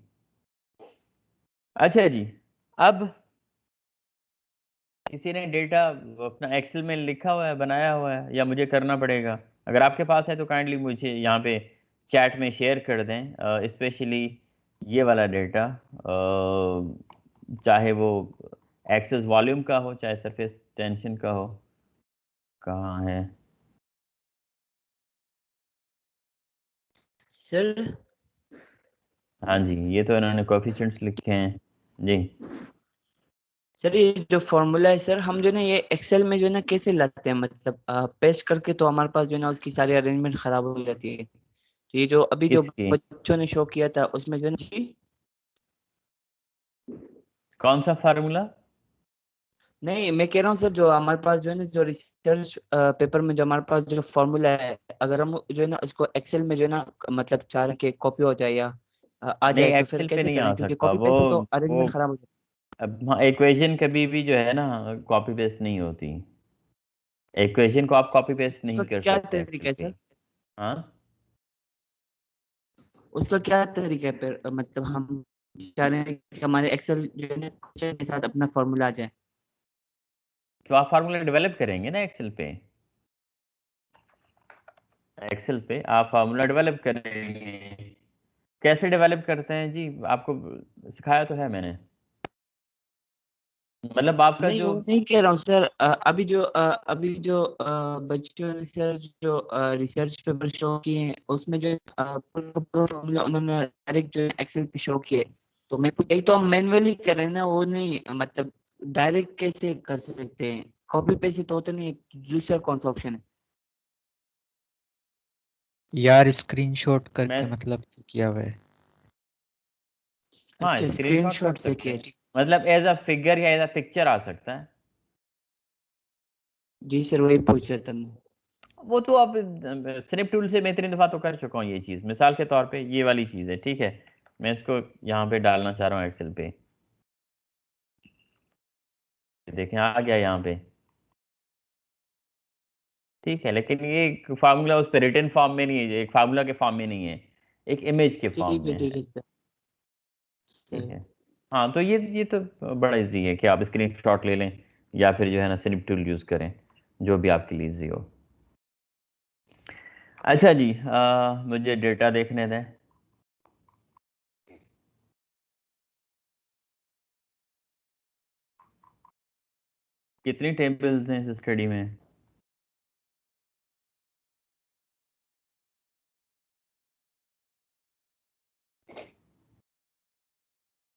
अच्छा जी, अब किसी ने डेटा अपना एक्सेल में लिखा हुआ है, बनाया हुआ है, या मुझे करना पड़ेगा? अगर आपके पास है तो काइंडली मुझे यहाँ पे चैट में शेयर कर दें, स्पेशली ये वाला डेटा चाहे वो एक्सेस वॉल्यूम का हो चाहे सरफेस टेंशन का हो, कहाँ है सर? हाँ जी, ये तो इन्होंने कोएफिशिएंट्स लिखे हैं जी। सर ये जो फॉर्मूला है सर, हम जो है ना ये एक्सेल में जो है ना कैसे लाते हैं, मतलब पेस्ट करके तो हमारे पास जो है ना उसकी सारी अरेंजमेंट खराब हो जाती है। तो ये जो अभी जो किसकी? बच्चों ने शो किया था उसमें जो है ना जी, कौन सा फार्मूला? नहीं मैं कह रहा हूँ सर, जो हमारे पास जो है ना जो रिसर्च पेपर में जो हमारे पास जो फॉर्मूला है, अगर हम जो है ना उसको एक्सेल में जो है ना मतलब चाह के कॉपी हो जाए या आ नहीं, जाए, तो फिर एक्सेल पे कैसे नहीं आ करें, क्योंकि सकता कॉपी वो। पेस्ट तो वो अरेंजमेंट खराब हो जाती अब इक्वेशन कभी भी जो है ना कॉपी पेस्ट नहीं होती। इक्वेशन को आप कॉपी पेस्ट है। नहीं उसका कर क्या सकते एक्सेल तरीका है पे। सर? हाँ, उसका क्या तरीका है फिर, मतलब हम चाह रहे हैं कि हमारे एक्सेल जो है ना के साथ अपना फॉर्मूला आ जाए। तो आप फार्मूला डेवलप करेंगे ना एक्सेल पे। एक्सेल पे आप फार्मूला डेवलप करेंगे। कैसे डेवलप करते हैं जी, आपको सिखाया तो है मैंने। मतलब आपका नहीं जो वो नहीं कह रहा हूँ सर, अभी जो बच्चों ने सर जो रिसर्च पेपर शो किए हैं उसमें जो पूरा फॉर्मूला उन्होंने डायरेक्ट जो एक्सेल पे शो किए। तो मैं एक तो हम मैन्युअली कर रहे हैं ना, वो नहीं मतलब डायरेक्ट कैसे कर सकते हैं, कॉपी पेस्ट तो होता नहीं, दूसरा कौन सा ऑप्शन है? यार स्क्रीनशॉट करके मैं मतलब किया हुआ है। हाँ, अच्छा स्क्रीनशॉट कर स्क्रीनशॉट से सकते किया, हैं। ठीक। मतलब एज अ फिगर या एज अ पिक्चर आ सकता है। जी सर वही पूछ रहा था मैं। वो तो आप स्निप टूल से मैं इतनी दफ़ा तो कर चुका हूँ ये चीज़। मिसाल के तौर पे ये वाली चीज़ है, ठीक है। मैं इसको यहाँ पे डालना चाह रहा हूँ एक्सेल पे। देखें आ गया यहाँ पे, ठीक है। लेकिन ये फार्मूला उस पर रिटन फॉर्म में नहीं है, एक फार्मूला के फॉर्म में नहीं है, एक इमेज के फॉर्म ठीक है में ठीक है। है सर। ठीक सर, है। हाँ, तो ये तो बड़ा इजी है कि आप स्क्रीन शॉट ले लें या फिर जो है ना स्निप टूल यूज़ करें, जो भी आपके लिए इजी हो। अच्छा जी, मुझे डेटा देखने दें। कितनी टेबल्स हैं इस स्टडी में?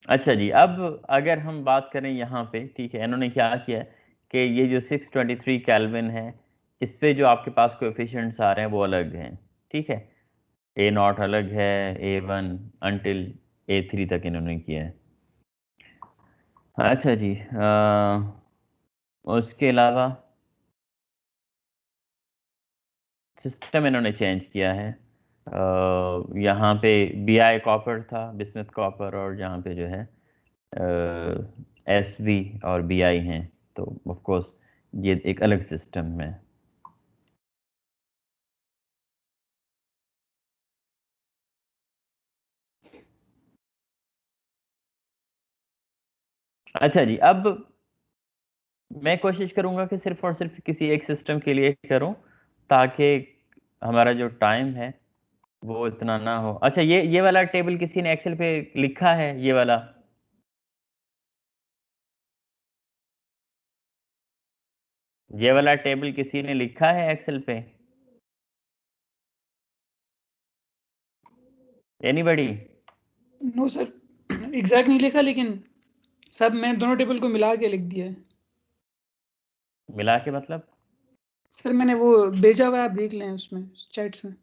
अच्छा जी, अब अगर हम बात करें यहाँ पे, ठीक है, इन्होंने क्या किया है कि ये जो 623 केल्विन है, इस पे जो आपके पास कोएफिशिएंट्स आ रहे हैं वो अलग हैं, ठीक है। ए नॉट अलग है, A1 अंटिल A3 तक इन्होंने किया है। अच्छा जी, उसके अलावा सिस्टम इन्होंने चेंज किया है। यहाँ पे BI कॉपर था, बिस्मथ कॉपर, और यहाँ पे जो है SV और BI हैं। तो ऑफ कोर्स ये एक अलग सिस्टम में। अच्छा जी, अब मैं कोशिश करूंगा कि सिर्फ और सिर्फ किसी एक सिस्टम के लिए करूं, ताकि हमारा जो टाइम है वो इतना ना हो। अच्छा, ये वाला टेबल किसी ने एक्सेल पे लिखा है, ये वाला? ये वाला टेबल किसी ने लिखा है एक्सेल पे? एनीबॉडी? नो सर, एग्जैक्ट नहीं लिखा, लेकिन सब मैं दोनों टेबल को मिला के लिख दिया है। मिला के मतलब? सर मैंने वो भेजा हुआ है, आप देख लें उसमें चैट्स में।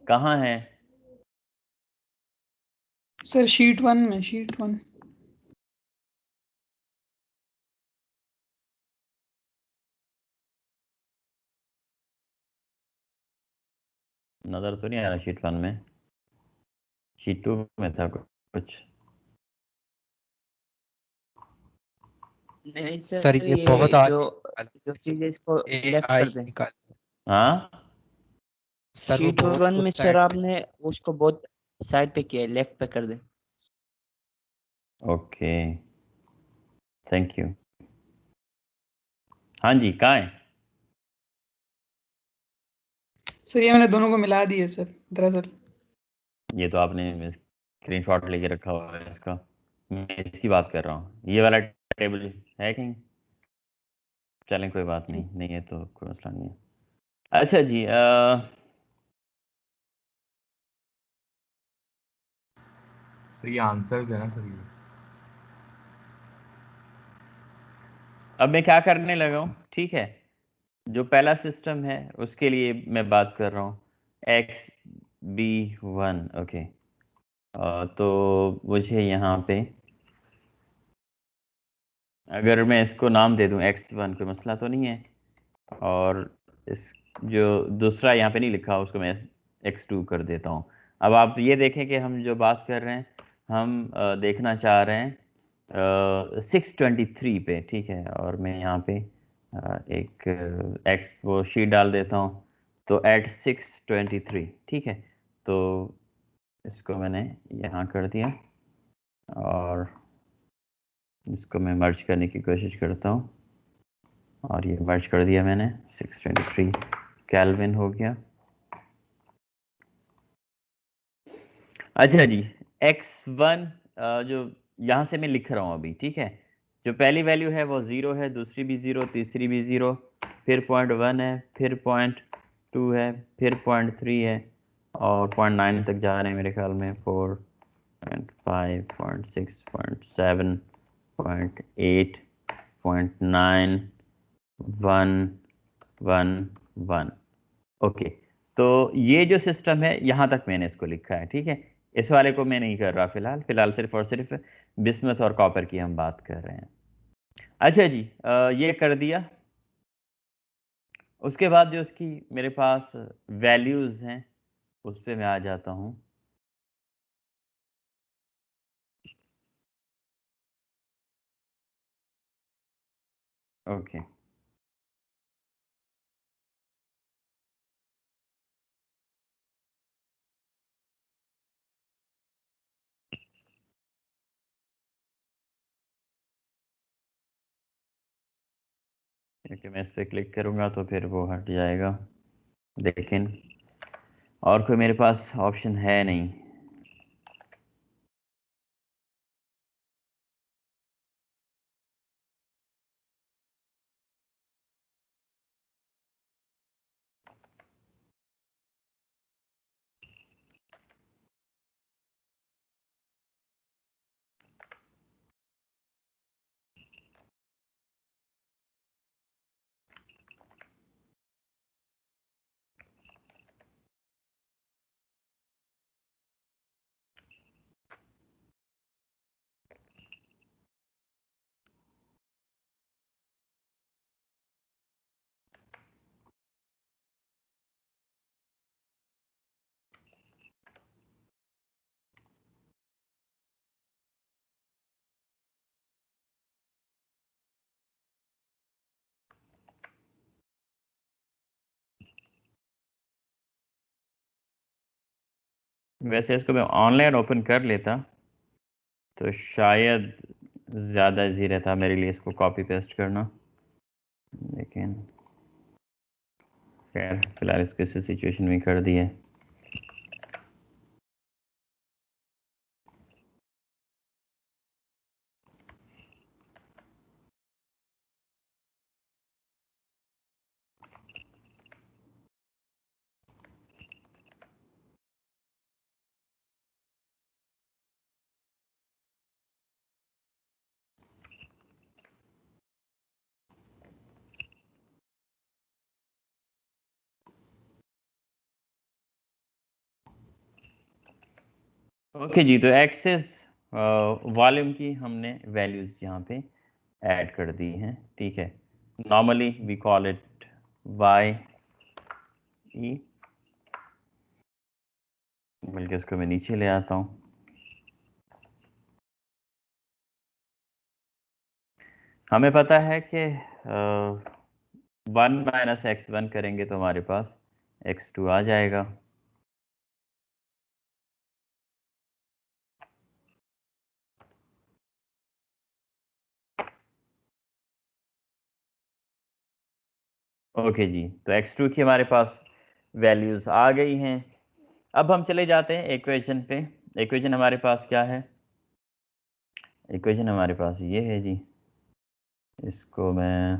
कहाँ है? सर शीट 1 में, शीट 1। नज़र तो नहीं आ रहा शीट 1 में, शीट 2 में था कुछ। नहीं सर ये बहुत जो चीज इसको लेफ्ट कर दें। हाँ सर वो शीट बहुत 1 में कुछ सर आपने उसको बहुत साइड पे किया है, लेफ्ट पे कर दें। Okay thank you. हाँ जी कहाँ है? सर ये मैंने दोनों को मिला दिए सर दरअसल। ये तो आपने स्क्रीनशॉट लेके रखा हुआ है इसका, मैं इसकी बात कर रहा हूँ। ये वाला टेबल है कहीं? चलें कोई बात नहीं, नहीं है तो कोई मसला नहीं है। अच्छा जी तो ये आंसर्स है ना सर ये? अब मैं क्या करने लगा हूँ, ठीक है, जो पहला सिस्टम है उसके लिए मैं बात कर रहा हूँ XB1 ओके। तो मुझे यहाँ पे अगर मैं इसको नाम दे दूँ X1 कोई मसला तो नहीं है, और इस जो दूसरा यहाँ पे नहीं लिखा उसको मैं X2 कर देता हूँ। अब आप ये देखें कि हम जो बात कर रहे हैं हम देखना चाह रहे हैं 623 पे, ठीक है, और मैं यहाँ पे एक X वो शीट डाल देता हूँ, तो एट 623 ठीक है, तो इसको मैंने यहाँ कर दिया और इसको मैं मर्ज करने की कोशिश करता हूँ और ये मर्ज कर दिया मैंने, 623 केल्विन हो गया। अच्छा जी x1 जो यहाँ से मैं लिख रहा हूँ अभी, ठीक है, जो पहली वैल्यू है वो 0 है, दूसरी भी 0, तीसरी भी 0, फिर 0.1 है, फिर 0.2 है, फिर 0.3 है और 0.9 तक जा रहे हैं मेरे ख्याल में, 4.5, 0.6, 0.7, 0.8, 0.9, 1, 1, 1 ओके। तो ये जो सिस्टम है यहाँ तक मैंने इसको लिखा है, ठीक है, इस वाले को मैं नहीं कर रहा फिलहाल सिर्फ और सिर्फ बिस्मथ और कॉपर की हम बात कर रहे हैं। अच्छा जी ये कर दिया। उसके बाद जो उसकी मेरे पास वैल्यूज़ हैं उस पर मैं आ जाता हूँ। ओके क्योंकि मैं इस पर क्लिक करूँगा तो फिर वो हट जाएगा, लेकिन और कोई मेरे पास ऑप्शन है नहीं। वैसे इसको मैं ऑनलाइन ओपन कर लेता तो शायद ज़्यादा ईजी रहता मेरे लिए इसको कॉपी पेस्ट करना, लेकिन खैर फिलहाल इसको इस सिचुएशन में कर दिया। ओके जी, तो एक्सेस वॉल्यूम की हमने वैल्यूज़ यहाँ पे ऐड कर दी हैं, ठीक है। Normally we call it Y E, बल्कि इसको मैं नीचे ले आता हूँ। हमें पता है कि 1 माइनस x1 करेंगे तो हमारे पास x2 आ जाएगा। ओके जी, तो x2 की हमारे पास वैल्यूज़ आ गई हैं। अब हम चले जाते हैं इक्वेशन पे। इक्वेशन हमारे पास क्या है? इक्वेशन हमारे पास ये है जी, इसको मैं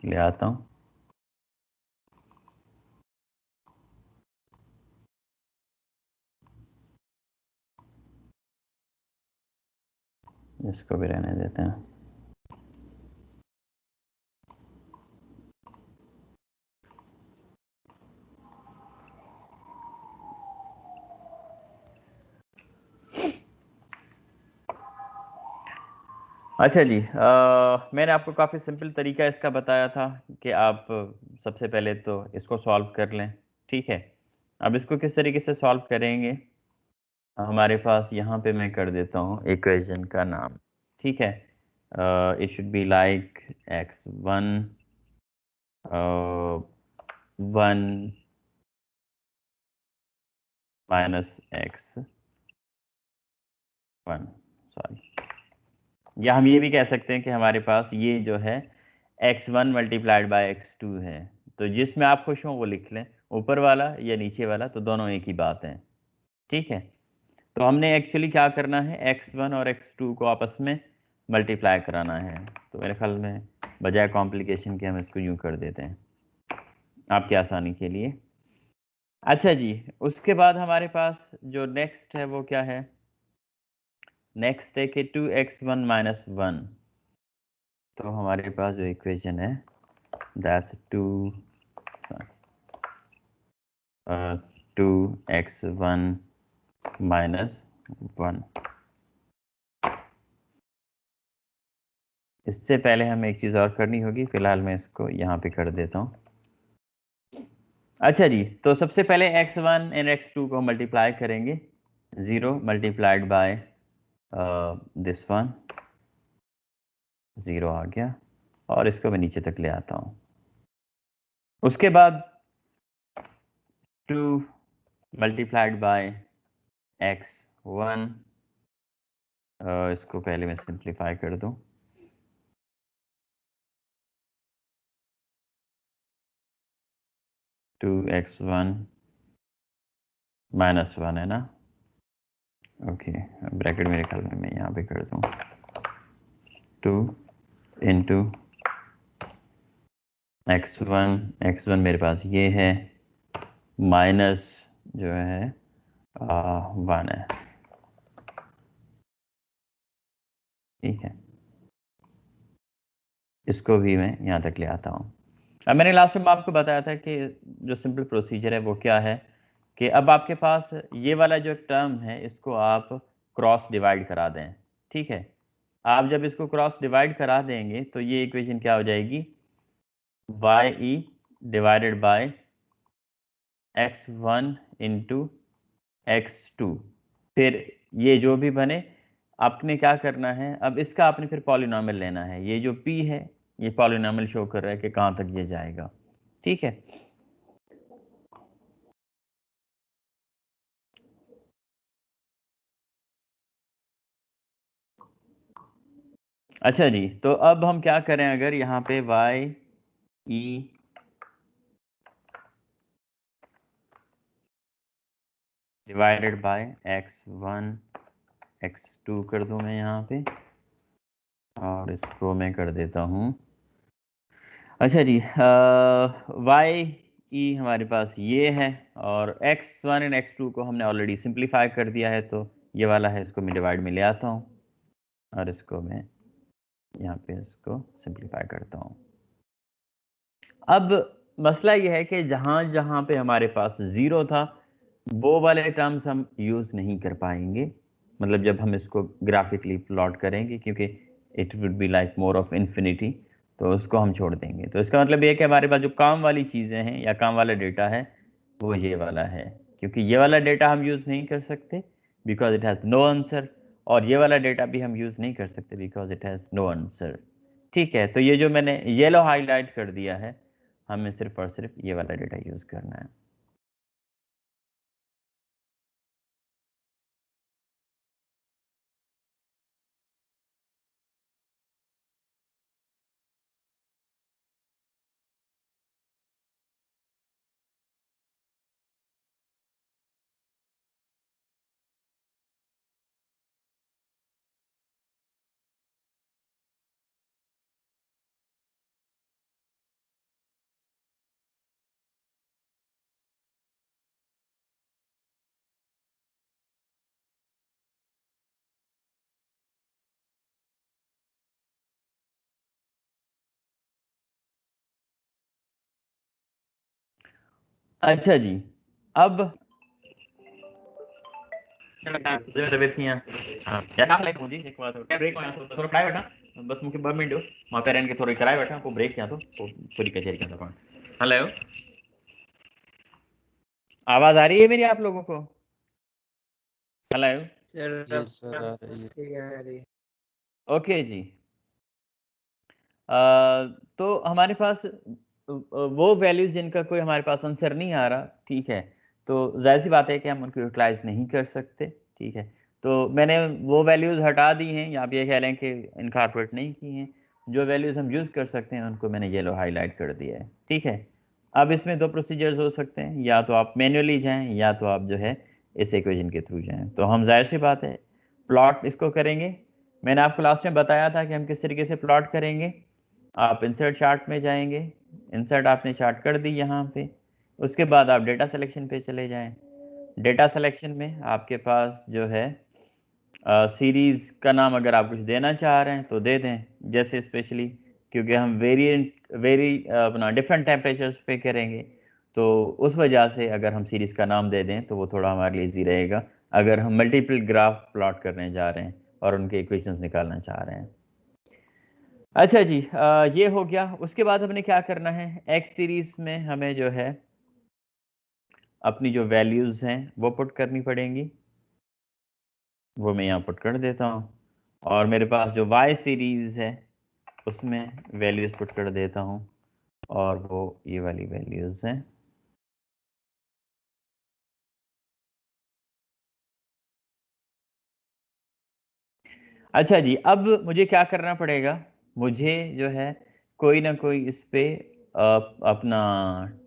ले आता हूँ। इसको भी रहने देते हैं। अच्छा जी, मैंने आपको काफ़ी सिंपल तरीका इसका बताया था कि आप सबसे पहले तो इसको सॉल्व कर लें, ठीक है। अब इसको किस तरीके से सॉल्व करेंगे? हमारे पास यहाँ पे मैं कर देता हूँ इक्वेशन का नाम, ठीक है। It should be like x1 1 minus x1, sorry, या हम ये भी कह सकते हैं कि हमारे पास ये जो है x1 मल्टीप्लाइड बाय x2 है। तो जिसमें आप खुश हों वो लिख लें, ऊपर वाला या नीचे वाला, तो दोनों एक ही बात है, ठीक है। तो हमने एक्चुअली क्या करना है, x1 और x2 को आपस में मल्टीप्लाई कराना है। तो मेरे ख्याल में बजाय कॉम्प्लिकेशन के हम इसको यूँ कर देते हैं आपकी आसानी के लिए। अच्छा जी, उसके बाद हमारे पास जो नेक्स्ट है वो क्या है? नेक्स्ट है कि 2x1 माइनस 1। तो हमारे पास जो इक्वेशन है दैट्स 2x1 माइनस 1। इससे पहले हमें एक चीज़ और करनी होगी, फिलहाल मैं इसको यहाँ पे कर देता हूँ। अच्छा जी, तो सबसे पहले x1 एंड x2 को मल्टीप्लाई करेंगे, 0 मल्टीप्लाइड बाय दिस वन, 0 आ गया, और इसको मैं नीचे तक ले आता हूँ। उसके बाद 2 मल्टीप्लाइड बाय x1, इसको पहले मैं सिंप्लीफाई कर दूँ। टू x1 माइनस 1 है ना, ओके। ब्रैकेट मेरे ख्याल में मैं यहाँ पे कर दूँ, 2 इंटू x1 मेरे पास ये है, माइनस जो है 1 है, ठीक है। इसको भी मैं यहाँ तक ले आता हूँ। अब मैंने लास्ट में आपको बताया था कि जो सिंपल प्रोसीजर है वो क्या है कि अब आपके पास ये वाला जो टर्म है इसको आप क्रॉस डिवाइड करा दें, ठीक है। आप जब इसको क्रॉस डिवाइड करा देंगे तो ये इक्वेशन क्या हो जाएगी, y divided by x1 into x2। फिर ये जो भी बने आपने क्या करना है, अब इसका आपने फिर पॉलिनॉमियल लेना है। ये जो p है ये पॉलिनॉमियल शो कर रहा है कि कहाँ तक ये जाएगा, ठीक है। अच्छा जी, तो अब हम क्या करें, अगर यहाँ पे y e divided by x1 x2 कर दूं मैं यहाँ पे, और इसको मैं कर देता हूँ। अच्छा जी, y e हमारे पास ये है, और x1 एंड x2 को हमने ऑलरेडी सिंप्लीफाई कर दिया है, तो ये वाला है इसको मैं डिवाइड में ले आता हूँ, और इसको मैं यहाँ पे इसको सिंप्लीफाई करता हूँ। अब मसला ये है कि जहाँ जहाँ पे हमारे पास 0 था वो वाले टर्म्स हम यूज़ नहीं कर पाएंगे, मतलब जब हम इसको ग्राफिकली प्लॉट करेंगे, क्योंकि it would be like more of infinity, तो उसको हम छोड़ देंगे। तो इसका मतलब ये है कि हमारे पास जो काम वाली चीज़ें हैं या काम वाला डेटा है वो ये वाला है, क्योंकि ये वाला डेटा हम यूज़ नहीं कर सकते because it has no answer, और ये वाला डेटा भी हम यूज़ नहीं कर सकते because it has no answer. ठीक है, तो ये जो मैंने येलो हाईलाइट कर दिया है, हमें सिर्फ और सिर्फ ये वाला डेटा यूज़ करना है। अच्छा जी, अब बस मुझे 2 मिनट मां पेरेंट के थोड़े कराए बैठा को ब्रेक किया तो पूरी कचेरी किया था। हेलो, आवाज आ रही है मेरी आप लोगों को? हेलो, ओके जी। तो हमारे पास वो वैल्यूज जिनका कोई हमारे पास आंसर नहीं आ रहा, ठीक है, तो जाहिर सी बात है कि हम उनको यूटिलाइज नहीं कर सकते। ठीक है, तो मैंने वो वैल्यूज हटा दी हैं, या आप ये कह लें कि इनकॉर्पोरेट नहीं की हैं। जो वैल्यूज हम यूज़ कर सकते हैं उनको मैंने येलो हाईलाइट कर दिया है। ठीक है, अब इसमें 2 प्रोसीजर्स हो सकते हैं, या तो आप मैन्युअली जाएं या तो आप जो है इस इक्वेशन के थ्रू जाएं। तो हम जाहिर सी बात है प्लॉट इसको करेंगे। मैंने आपको लास्ट में बताया था कि हम किस तरीके से प्लॉट करेंगे। आप इंसर्ट चार्ट में जाएंगे, इंसर्ट आपने चार्ट कर दी यहाँ पे, उसके बाद आप डेटा सिलेक्शन पे चले जाएं। डेटा सिलेक्शन में आपके पास जो है सीरीज़ का नाम अगर आप कुछ देना चाह रहे हैं तो दे दें, जैसे स्पेशली क्योंकि हम अपना डिफरेंट टेम्परेचर्स पे करेंगे, तो उस वजह से अगर हम सीरीज़ का नाम दे दें तो वो थोड़ा हमारे लिए ईजी रहेगा अगर हम मल्टीपल ग्राफ प्लॉट करने जा रहे हैं और उनके इक्वेशंस निकालना चाह रहे हैं। अच्छा जी, ये हो गया। उसके बाद हमने क्या करना है, एक्स सीरीज में हमें जो है अपनी जो वैल्यूज़ हैं वो पुट करनी पड़ेंगी, वो मैं यहाँ पुट कर देता हूँ। और मेरे पास जो वाई सीरीज़ है उसमें वैल्यूज़ पुट कर देता हूँ, और वो ये वाली वैल्यूज़ हैं। अच्छा जी, अब मुझे क्या करना पड़ेगा, मुझे जो है कोई ना कोई इस पे अपना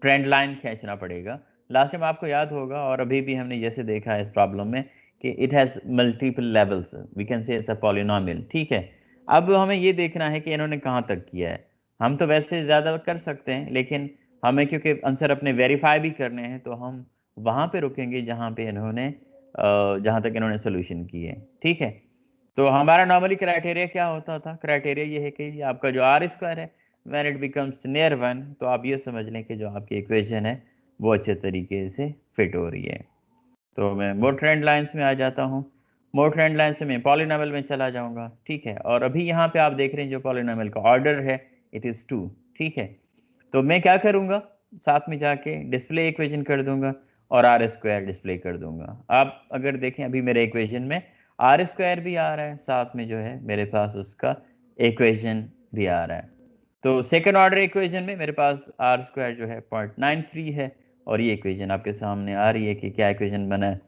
ट्रेंड लाइन खींचना पड़ेगा। लास्ट टाइम आपको याद होगा, और अभी भी हमने जैसे देखा है इस प्रॉब्लम में, कि it has multiple levels, we can say it's a polynomial. ठीक है, अब हमें ये देखना है कि इन्होंने कहाँ तक किया है। हम तो वैसे ज़्यादा कर सकते हैं, लेकिन हमें क्योंकि आंसर अपने वेरीफाई भी करने हैं, तो हम वहाँ पे रुकेंगे जहाँ पे इन्होंने जहाँ तक इन्होंने सोल्यूशन की है। ठीक है, तो हमारा नॉर्मली क्राइटेरिया क्या होता था, क्राइटेरिया ये है कि आपका जो आर स्क्वायर है व्हेन इट बिकम्स नियर 1, तो आप ये समझ लें कि जो आपकी इक्वेशन है वो अच्छे तरीके से फिट हो रही है। तो मैं मोर ट्रेंड लाइन्स में आ जाता हूँ, मोर ट्रेंड लाइन से मैं पॉलिनोमियल में चला जाऊँगा। ठीक है, और अभी यहाँ पे आप देख रहे हैं जो पॉलिनोमियल का ऑर्डर है इट इज़ 2। ठीक है, तो मैं क्या करूँगा, साथ में जाके डिस्प्ले इक्वेशन कर दूंगा और आर स्क्वायर डिस्प्ले कर दूंगा। आप अगर देखें अभी मेरे इक्वेशन में आर स्क्वायर भी आ रहा है, साथ में जो है मेरे पास उसका इक्वेशन भी आ रहा है। तो सेकेंड ऑर्डर इक्वेशन में मेरे पास आर स्क्वायर जो है 0.93 है, और ये इक्वेशन आपके सामने आ रही है कि क्या इक्वेशन बना है।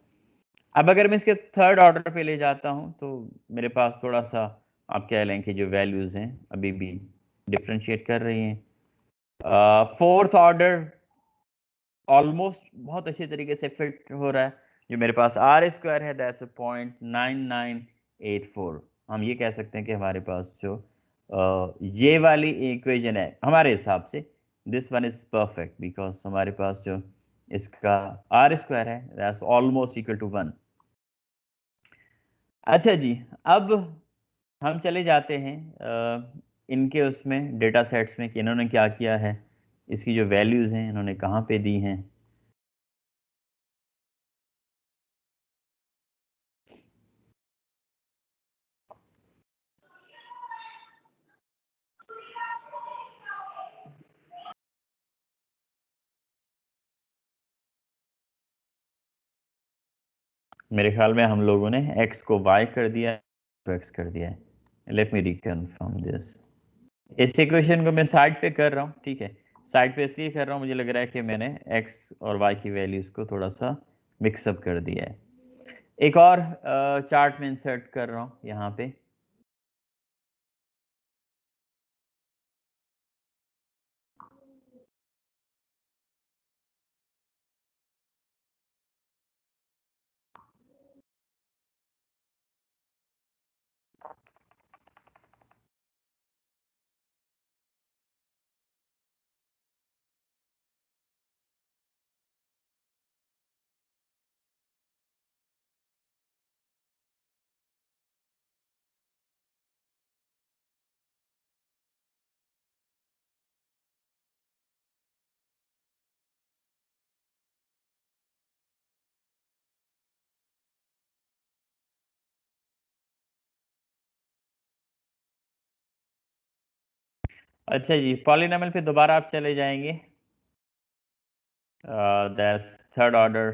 अब अगर मैं इसके थर्ड ऑर्डर पे ले जाता हूँ तो मेरे पास थोड़ा सा आप कह लें कि जो वैल्यूज़ हैं अभी भी डिफ्रेंशिएट कर रही हैं। फोर्थ ऑर्डर ऑलमोस्ट बहुत अच्छे तरीके से फिट हो रहा है। जो मेरे पास आर स्क्वायर है दैट्स 0.9984। हम ये कह सकते हैं कि हमारे पास जो ये वाली इक्वेशन है हमारे हिसाब से this one is perfect, because हमारे पास जो इसका आर स्क्वायर है दैट्स ऑलमोस्ट इक्वल टू 1। अच्छा जी, अब हम चले जाते हैं इनके उसमें डेटा सेट्स में कि इन्होंने क्या किया है, इसकी जो वैल्यूज़ हैं इन्होंने कहाँ पे दी हैं। मेरे ख्याल में हम लोगों ने x को y कर दिया है, तो x कर दिया है। Let me reconfirm this. इस इक्वेशन को मैं साइड पे कर रहा हूँ, ठीक है। साइड पे इसलिए कर रहा हूँ, मुझे लग रहा है कि मैंने x और y की वैल्यूज को थोड़ा सा मिक्सअप कर दिया है। एक और चार्ट में इंसर्ट कर रहा हूँ यहाँ पे। अच्छा जी, पॉलिनॉमियल पे दोबारा आप चले जाएंगे। That's third order.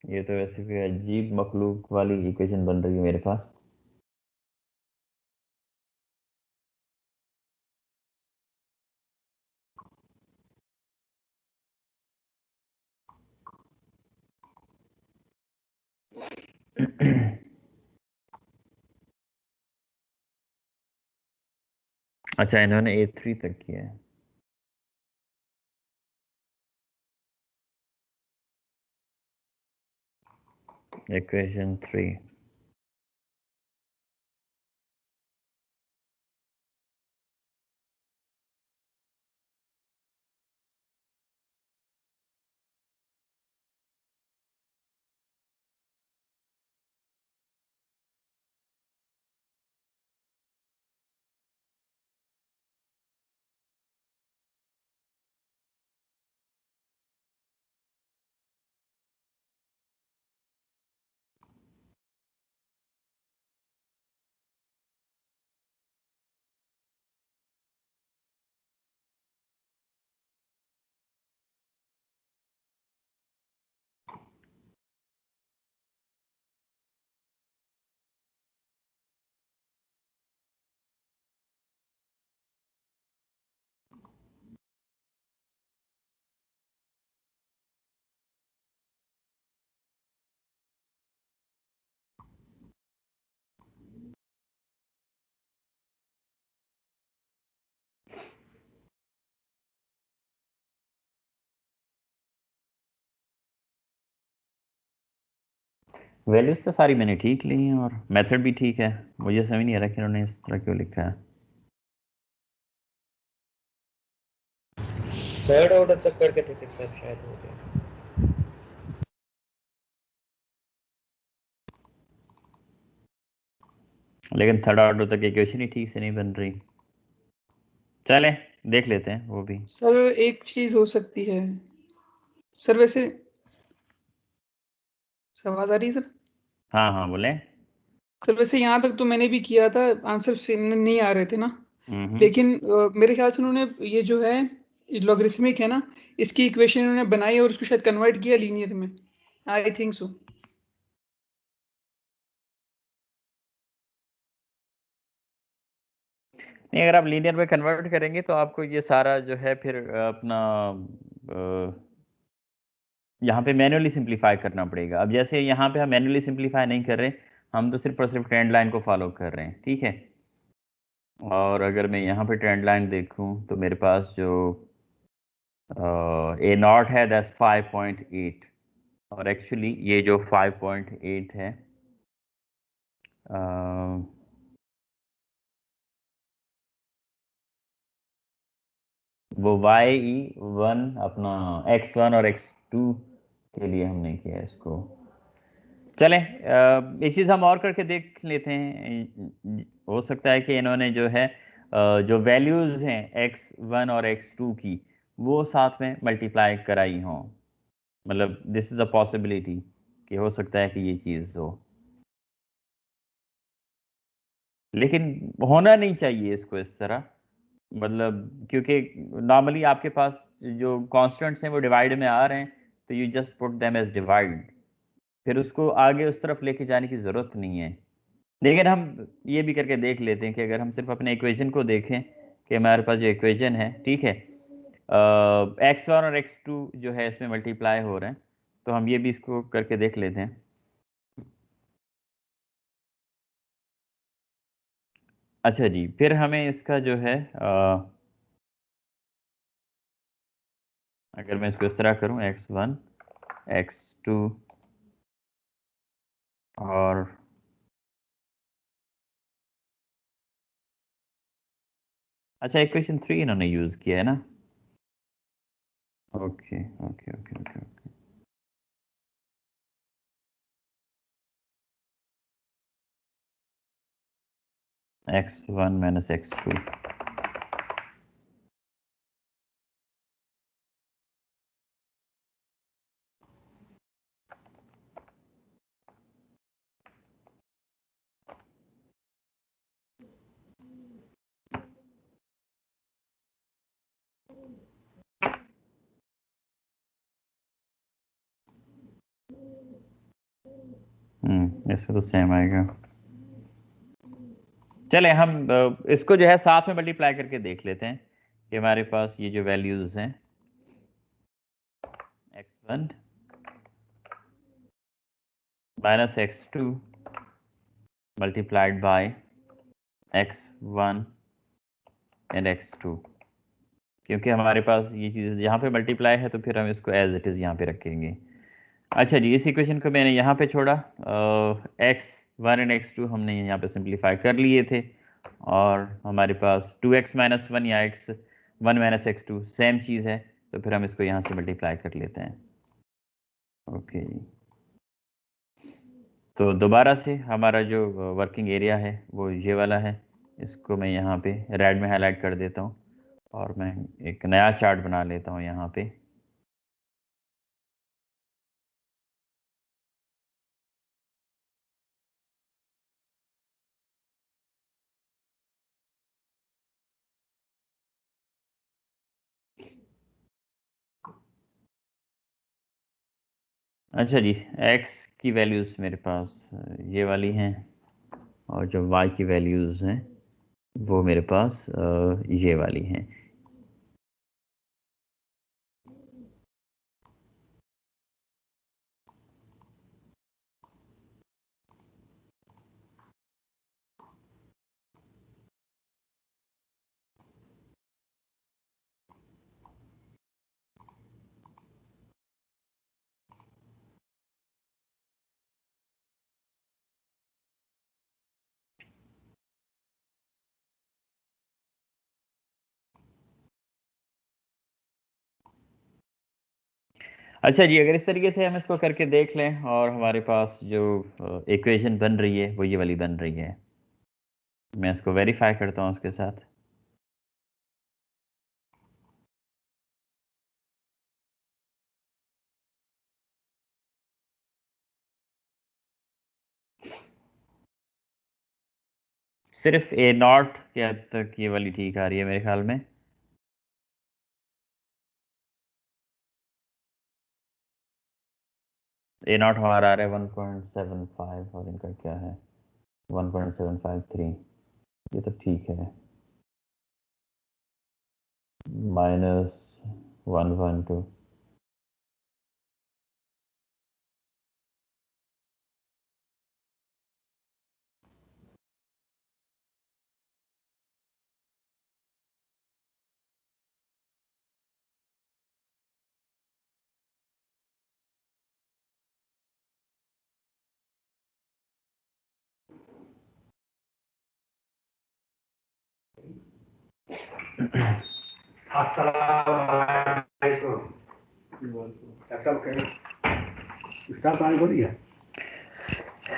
ये तो वैसे भी अजीब मखलूक वाली इक्वेशन बन रही है मेरे पास। अच्छा, इन्होंने A3 तक किया है। इक्वेशन 3। वैल्यूज तो सारी मैंने ठीक ली हैं और मेथड भी ठीक है। मुझे समझ नहीं आ रहा कि उन्होंने इस तरह क्यों लिखा है। थर्ड ऑर्डर तक करके देखे सर, शायद हो गया। लेकिन थर्ड ऑर्डर तक इक्वेशन ही ठीक से नहीं बन रही। चलें देख लेते हैं वो भी। सर एक चीज हो सकती है सर, वैसे आवाज आ रही है सर? हाँ हाँ बोले। सर वैसे यहाँ तक तो मैंने भी किया था, आंसर सेम नहीं आ रहे थे ना। हम्म। लेकिन मेरे ख्याल से उन्होंने ये जो है लॉगरिथमिक है ना, इसकी इक्वेशन उन्होंने बनाई और उसको शायद कन्वर्ट किया लीनियर में। I think so. नहीं, अगर आप लीनियर में कन्वर्ट करेंगे तो आपको ये सारा जो है फिर अपना यहाँ पे मैन्युअली सिंप्लीफाई करना पड़ेगा। अब जैसे यहाँ पे हम मैन्युअली सिंप्लीफाई नहीं कर रहे, हम तो सिर्फ और सिर्फ ट्रेंड लाइन को फॉलो कर रहे हैं, ठीक है। और अगर मैं यहाँ पे ट्रेंड लाइन देखूँ तो मेरे पास जो ए नॉट है दैट्स 5.8, और एक्चुअली ये जो 5.8 है वो y1 अपना x1 और x2 के लिए हमने किया इसको। चलें एक चीज़ हम और करके देख लेते हैं। हो सकता है कि इन्होंने जो है जो वैल्यूज़ हैं x1 और x2 की वो साथ में मल्टीप्लाई कराई हों। मतलब दिस इज़ अ पॉसिबिलिटी कि हो सकता है कि ये चीज़ हो, लेकिन होना नहीं चाहिए इसको इस तरह। मतलब क्योंकि नॉर्मली आपके पास जो कॉन्स्टेंट्स हैं वो डिवाइड में आ रहे हैं, तो you just put them as divide, फिर उसको आगे उस तरफ लेके जाने की ज़रूरत नहीं है। लेकिन हम ये भी करके देख लेते हैं कि अगर हम सिर्फ अपने इक्वेशन को देखें कि हमारे पास जो इक्वेशन है, ठीक है, x1 और x2 जो है इसमें मल्टीप्लाई हो रहे हैं, तो हम ये भी इसको करके देख लेते हैं। अच्छा जी, फिर हमें इसका जो है अगर मैं इसको इस तरह करूं x1 x2 और अच्छा इक्वेशन 3 इन्होंने यूज़ किया है ना। Okay okay okay okay okay x1 minus x2। इसमें तो सेम आएगा। चले हम इसको जो है साथ में मल्टीप्लाई करके देख लेते हैं कि हमारे पास ये जो वैल्यूज हैं x1 minus x2 multiplied by x1 and x2, क्योंकि हमारे पास ये चीज़ यहाँ पे मल्टीप्लाई है तो फिर हम इसको एज इट इज़ यहाँ पे रखेंगे। अच्छा जी, इस इक्वेशन को मैंने यहाँ पे छोड़ा, x1 एंड x2 हमने यहाँ पे सिंप्लीफाई कर लिए थे, और हमारे पास 2x माइनस 1 या x1 माइनस x2 सेम चीज़ है, तो फिर हम इसको यहाँ से मल्टीप्लाई कर लेते हैं। ओके जी, तो दोबारा से हमारा जो वर्किंग एरिया है वो ये वाला है, इसको मैं यहाँ पे रेड में हाईलाइट कर देता हूँ और मैं एक नया चार्ट बना लेता हूँ यहाँ पे। अच्छा जी, x की वैल्यूज़ मेरे पास ये वाली हैं, और जो y की वैल्यूज़ हैं वो मेरे पास ये वाली हैं। अच्छा जी, अगर इस तरीके से हम इसको करके देख लें और हमारे पास जो इक्वेशन बन रही है वो ये वाली बन रही है, मैं इसको वेरीफाई करता हूँ उसके साथ। सिर्फ ए नॉट के हद तक ये वाली ठीक आ रही है मेरे ख्याल में। ए नॉट हमारा आ रहा है 1.75 और इनका क्या है 1.753, ये तो ठीक है। -1.2।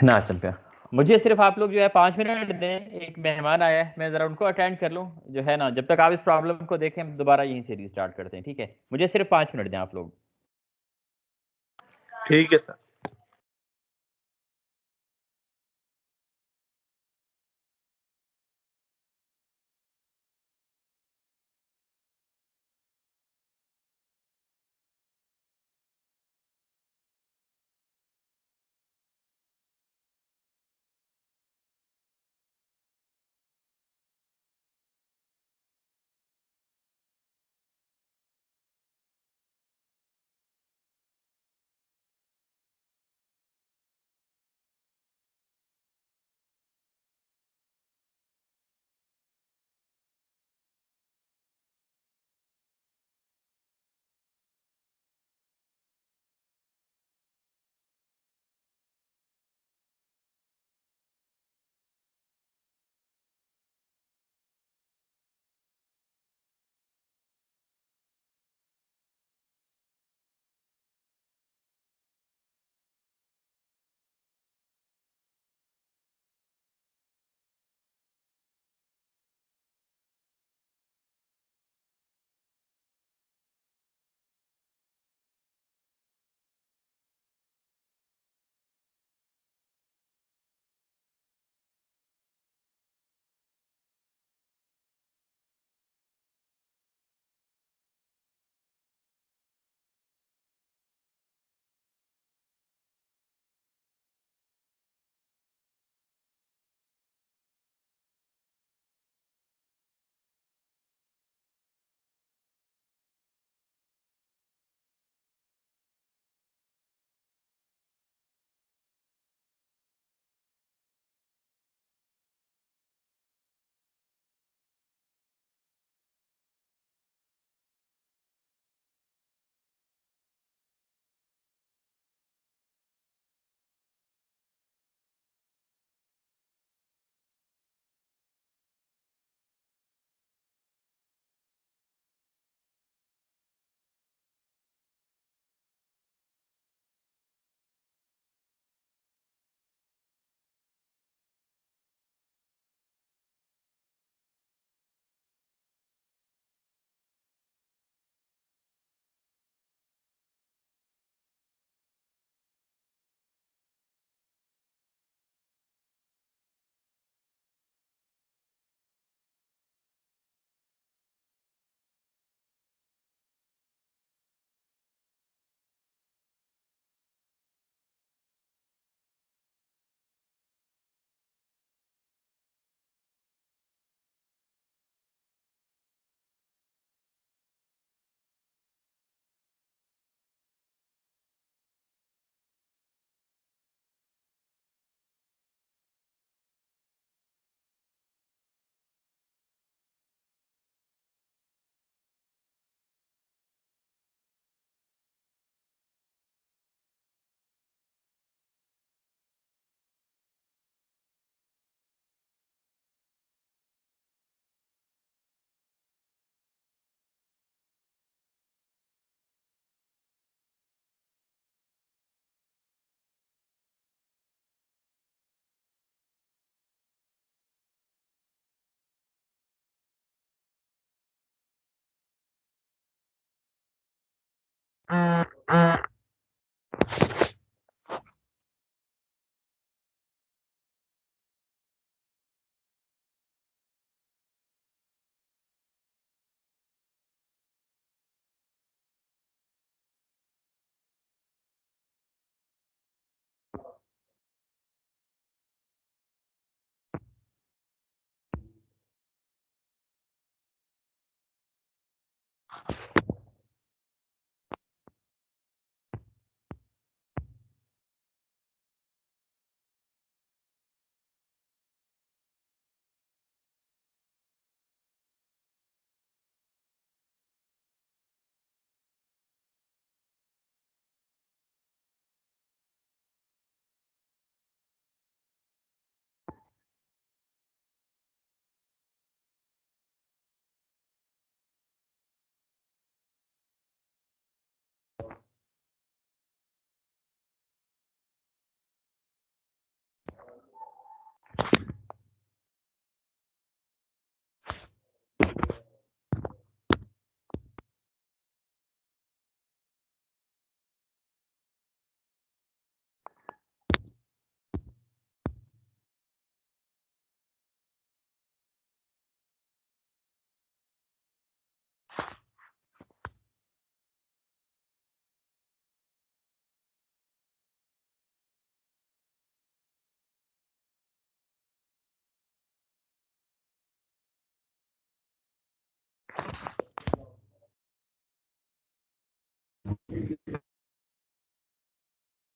ना चंपिया, मुझे सिर्फ आप लोग जो है 5 मिनट दें, एक मेहमान आया है, मैं ज़रा उनको अटेंड कर लूँ जो है ना, जब तक आप इस प्रॉब्लम को देखें हम दोबारा यहीं से रीस्टार्ट करते हैं, ठीक है? मुझे सिर्फ 5 मिनट दें आप लोग। ठीक है सर।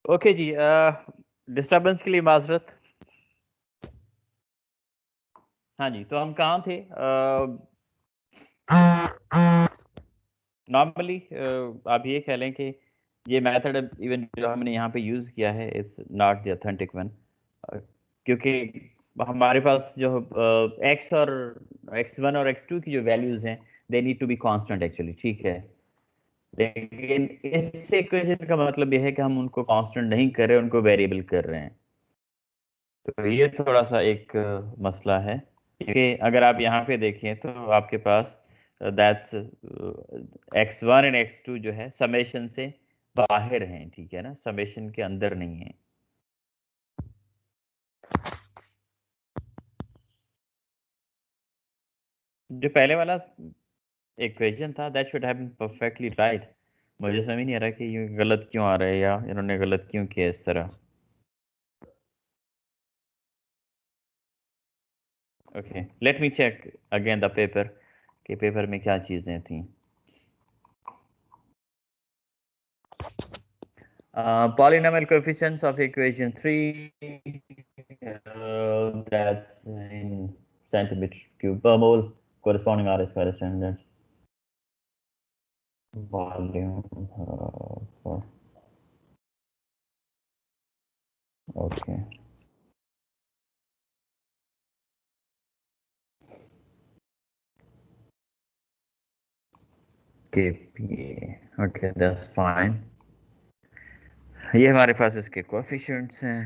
ओके जी, डिस्टर्बेंस के लिए माजरत। हाँ जी, तो हम कहाँ थे? नॉर्मली आप ये कह लें कि ये मेथड इवन जो हमने यहाँ पे यूज़ किया है is not the authentic one, क्योंकि हमारे पास जो एक्स और x1 और x2 की जो वैल्यूज़ हैं they need to be constant actually, ठीक है। लेकिन इस इक्वेशन का मतलब ये है कि हम उनको कांस्टेंट नहीं कर रहे, उनको वेरिएबल कर रहे हैं। तो ये थोड़ा सा एक मसला है, क्योंकि अगर आप यहाँ पे देखें तो आपके पास दैट्स x1 एंड x2 जो है समेशन से बाहर हैं, ठीक है ना, समेशन के अंदर नहीं है। जो पहले वाला इक्वेशन था that should have been perfectly right. मुझे समझ नहीं आ रहा कि ये गलत क्यों आ रहा है या इन्होंने गलत क्यों किया इस तरह। Okay, let me check again the paper कि पेपर में क्या चीज़ें थी। Polynomial coefficients of equation 3, that's in centimeter cube per mole, corresponding R square standard volume for, okay. KPA, okay, that's fine. ये हमारे पास इसके कोएफिशिएंट्स हैं।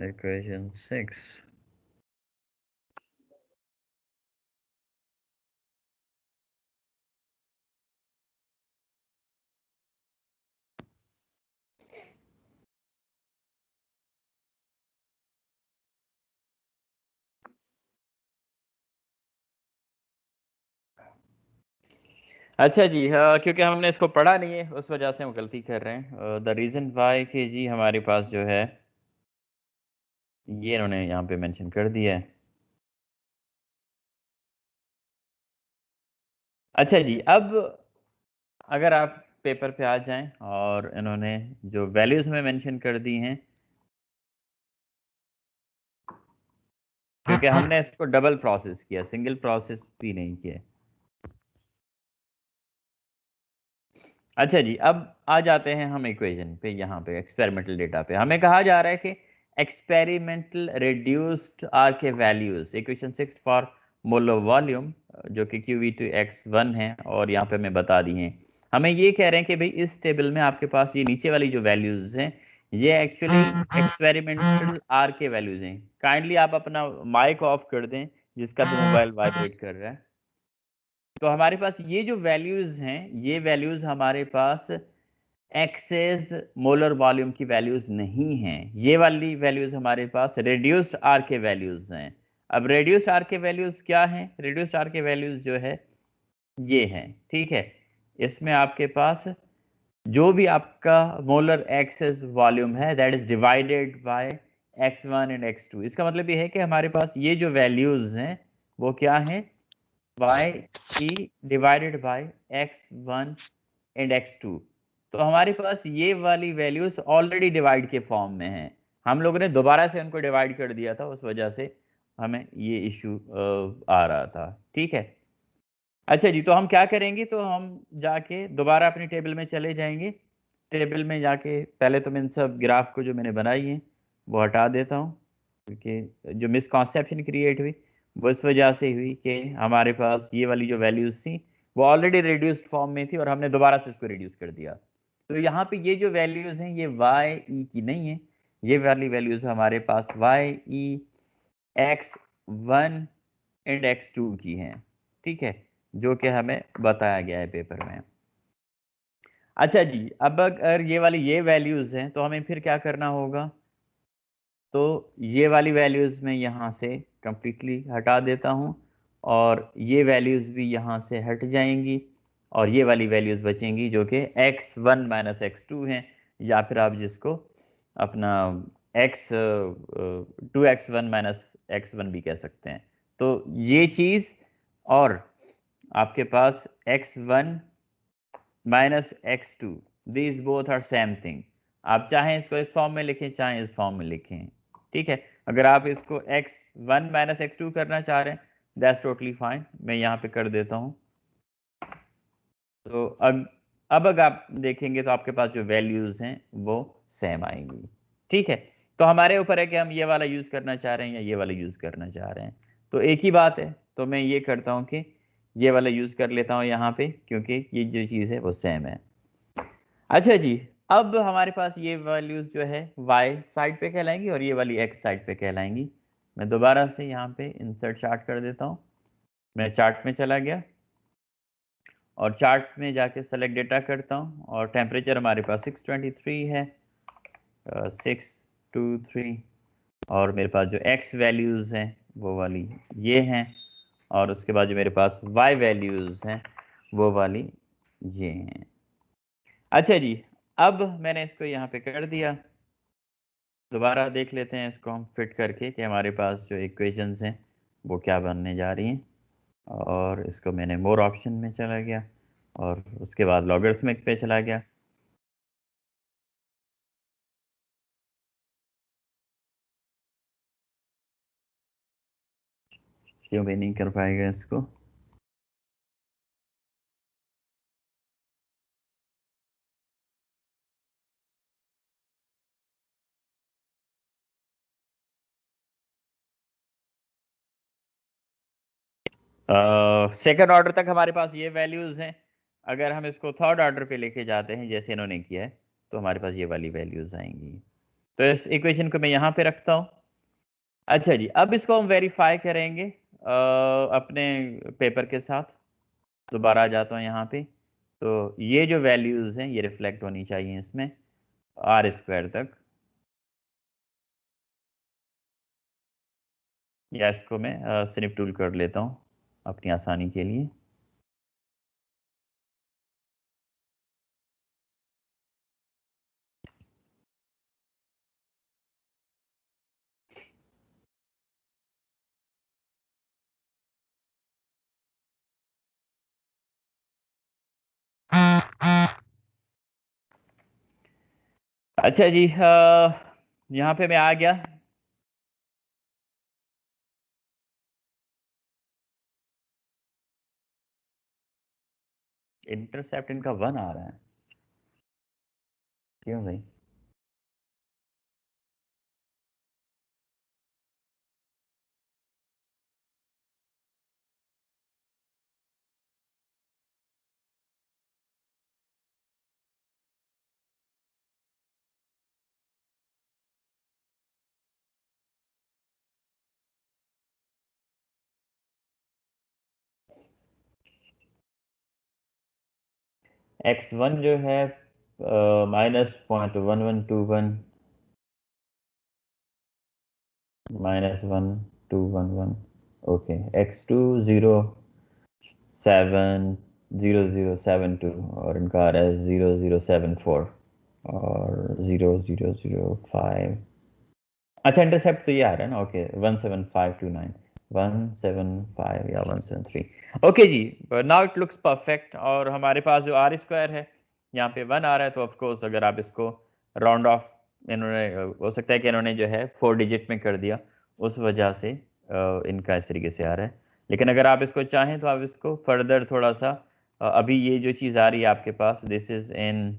Equation 6. अच्छा जी, हाँ, क्योंकि हमने इसको पढ़ा नहीं है उस वजह से हम गलती कर रहे हैं। द रीज़न वाई कि जी हमारे पास जो है ये इन्होंने यहाँ पे मेंशन कर दिया है। अच्छा जी, अब अगर आप पेपर पे आ जाएं और इन्होंने जो वैल्यूज़ में मेंशन कर दी हैं, क्योंकि हमने इसको डबल प्रोसेस किया, सिंगल प्रोसेस भी नहीं किया। अच्छा जी, अब आ जाते हैं हम इक्वेशन पे, यहाँ पे एक्सपेरिमेंटल डेटा पे हमें कहा जा रहा है कि एक्सपेरिमेंटल रिड्यूस्ड आर के values equation 6 for molar volume जो कि QV2 x1 है और यहाँ पे हमें बता दी हैं हमें ये कह रहे हैं कि भाई इस टेबल में आपके पास ये नीचे वाली जो वैल्यूज हैं ये एक्चुअली एक्सपेरिमेंटल आर के वैल्यूज हैं। काइंडली आप अपना माइक ऑफ कर दें जिसका भी मोबाइल वाइब्रेट कर रहा है। तो हमारे पास ये जो वैल्यूज हैं ये वैल्यूज हमारे पास एक्सेस मोलर वॉल्यूम की वैल्यूज नहीं हैं। ये वाली वैल्यूज हमारे पास रेड्यूस्ड आर के वैल्यूज हैं। अब रेड्यूस्ड आर के वैल्यूज क्या हैं? रेड्यूस्ड आर के वैल्यूज जो है ये हैं, ठीक है। इसमें आपके पास जो भी आपका मोलर एक्सेस वॉल्यूम है that is divided by x1 and x2। इसका मतलब ये है कि हमारे पास ये जो वैल्यूज हैं वो क्या हैं? y divided by x1 and x2। तो हमारे पास ये वाली वैल्यूज ऑलरेडी डिवाइड के फॉर्म में हैं। हम लोगों ने दोबारा से उनको डिवाइड कर दिया था, उस वजह से हमें ये इशू आ रहा था, ठीक है। अच्छा जी, तो हम क्या करेंगे? तो हम जाके दोबारा अपनी टेबल में चले जाएंगे। टेबल में जाके पहले तो मैं इन सब ग्राफ को जो मैंने बनाई है वो हटा देता हूँ, क्योंकि जो मिसकॉन्सेप्शन क्रिएट हुई वो इस वजह से हुई कि हमारे पास ये वाली जो वैल्यूज थी वो ऑलरेडी रिड्यूस्ड फॉर्म में थी और हमने दोबारा से उसको रिड्यूस कर दिया। तो यहाँ पे ये जो वैल्यूज हैं ये वाई ई की नहीं है, ये वाली वैल्यूज हमारे पास Y E x1 and x2 की हैं, ठीक है, जो कि हमें बताया गया है पेपर में। अच्छा जी, अब अगर ये वाली ये वैल्यूज हैं तो हमें फिर क्या करना होगा? तो ये वाली वैल्यूज मैं यहाँ से कंप्लीटली हटा देता हूँ और ये वैल्यूज भी यहाँ से हट जाएंगी और ये वाली वैल्यूज बचेंगी जो कि x1 माइनस x2 हैं, या फिर आप जिसको अपना to x one minus x1 भी कह सकते हैं। तो ये चीज़ और आपके पास x1 minus x2, these both are same thing. आप चाहें इसको इस फॉर्म में लिखें चाहें इस फॉर्म में लिखें, ठीक है। अगर आप इसको x1 माइनस x2 करना चाह रहे हैं दैट्स टोटली फाइन, मैं यहाँ पे कर देता हूँ। तो अब अगर आप देखेंगे तो आपके पास जो वैल्यूज हैं वो सेम आएंगी, ठीक है। तो हमारे ऊपर है कि हम ये वाला यूज़ करना चाह रहे हैं या ये वाला यूज़ करना चाह रहे हैं। तो एक ही बात है, तो मैं ये करता हूँ कि ये वाला यूज़ कर लेता हूँ यहाँ पे, क्योंकि ये जो चीज़ है वो सेम है। अच्छा जी, अब हमारे पास ये वैल्यूज़ जो है y साइड पे कहलाएंगी और ये वाली x साइड पे कहलाएंगी। मैं दोबारा से यहाँ पे इंसर्ट चार्ट कर देता हूँ। मैं चार्ट में चला गया और चार्ट में जाके सेलेक्ट डेटा करता हूँ और टेम्परेचर हमारे पास 623 है, 623, और मेरे पास जो x वैल्यूज़ हैं वो वाली ये हैं, और उसके बाद जो मेरे पास y वैल्यूज़ हैं वो वाली ये हैं। अच्छा जी, अब मैंने इसको यहाँ पे कर दिया। दोबारा देख लेते हैं इसको हम फिट करके कि हमारे पास जो इक्वेशंस हैं वो क्या बनने जा रही हैं। और इसको मैंने मोर ऑप्शन में चला गया और उसके बाद लॉगरिथमिक पे चला गया। क्यों भी नहीं कर पाएगा इसको? सेकंड ऑर्डर तक हमारे पास ये वैल्यूज़ हैं। अगर हम इसको थर्ड ऑर्डर पे लेके जाते हैं जैसे इन्होंने किया है तो हमारे पास ये वाली वैल्यूज़ आएंगी। तो इस इक्वेशन को मैं यहाँ पे रखता हूँ। अच्छा जी, अब इसको हम वेरीफाई करेंगे अपने पेपर के साथ। दोबारा आ जाता हूँ यहाँ पे। तो ये जो वैल्यूज़ हैं ये रिफ्लेक्ट होनी चाहिए इसमें r² तक, या इसको मैं स्निप टूल कर लेता हूँ अपनी आसानी के लिए। अच्छा जी, यहाँ पे मैं आ गया। इंटरसेप्ट इनका 1 आ रहा है, क्यों भाई? x1 जो है -0.1121 -1211 ओके, x2 0.70072 और इनका आ रहा है 0074 और 0005। अच्छा, इंटरसेप्ट तो ये आ रहा है ना, ओके 17529 175 या 173। ओके जी, नाउ इट लुक्स परफेक्ट। और हमारे पास जो आर स्क्वायर है यहाँ पे 1 आ रहा है, तो ऑफ कोर्स अगर आप इसको राउंड ऑफ, इन्होंने हो सकता है कि इन्होंने जो है 4 डिजिट में कर दिया, उस वजह से इनका इस तरीके से आ रहा है। लेकिन अगर आप इसको चाहें तो आप इसको फर्दर थोड़ा सा अभी ये जो चीज़ आ रही है आपके पास, this is in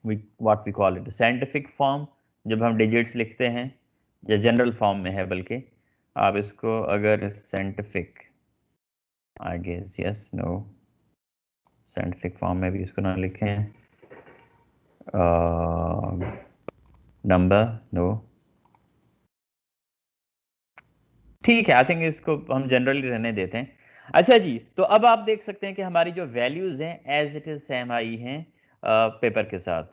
what we call it scientific form, जब हम डिजिट्स लिखते हैं, या जनरल फॉर्म में है बल्कि। आप इसको अगर scientific, I guess yes no, scientific form में भी इसको ना लिखें, नंबर नो, ठीक है, आई थिंक इसको हम जनरली रहने देते हैं। अच्छा जी, तो अब आप देख सकते हैं कि हमारी जो वैल्यूज़ हैं एज इट इज़ सेम आई हैं पेपर के साथ।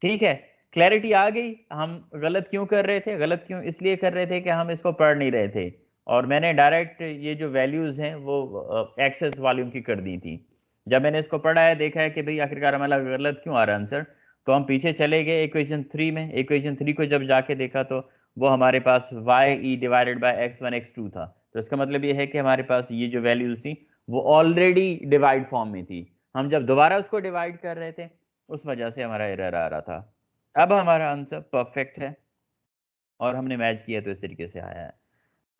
ठीक है, क्लैरिटी आ गई। हम गलत क्यों कर रहे थे? गलत क्यों इसलिए कर रहे थे कि हम इसको पढ़ नहीं रहे थे, और मैंने डायरेक्ट ये जो वैल्यूज़ हैं वो एक्सेस वॉल्यूम की कर दी थी। जब मैंने इसको पढ़ा है, देखा है कि भाई आखिरकार हमारा गलत क्यों आ रहा है आंसर, तो हम पीछे चले गए इक्वेशन 3 में। इक्वेशन 3 को जब जाके देखा तो वो हमारे पास y divided by x1 x2 था। तो इसका मतलब ये है कि हमारे पास ये जो वैल्यूज थी वो ऑलरेडी डिवाइड फॉर्म में थी। हम जब दोबारा उसको डिवाइड कर रहे थे, उस वजह से हमारा एरर आ रहा था। अब हमारा आंसर परफेक्ट है और हमने मैच किया तो इस तरीके से आया है।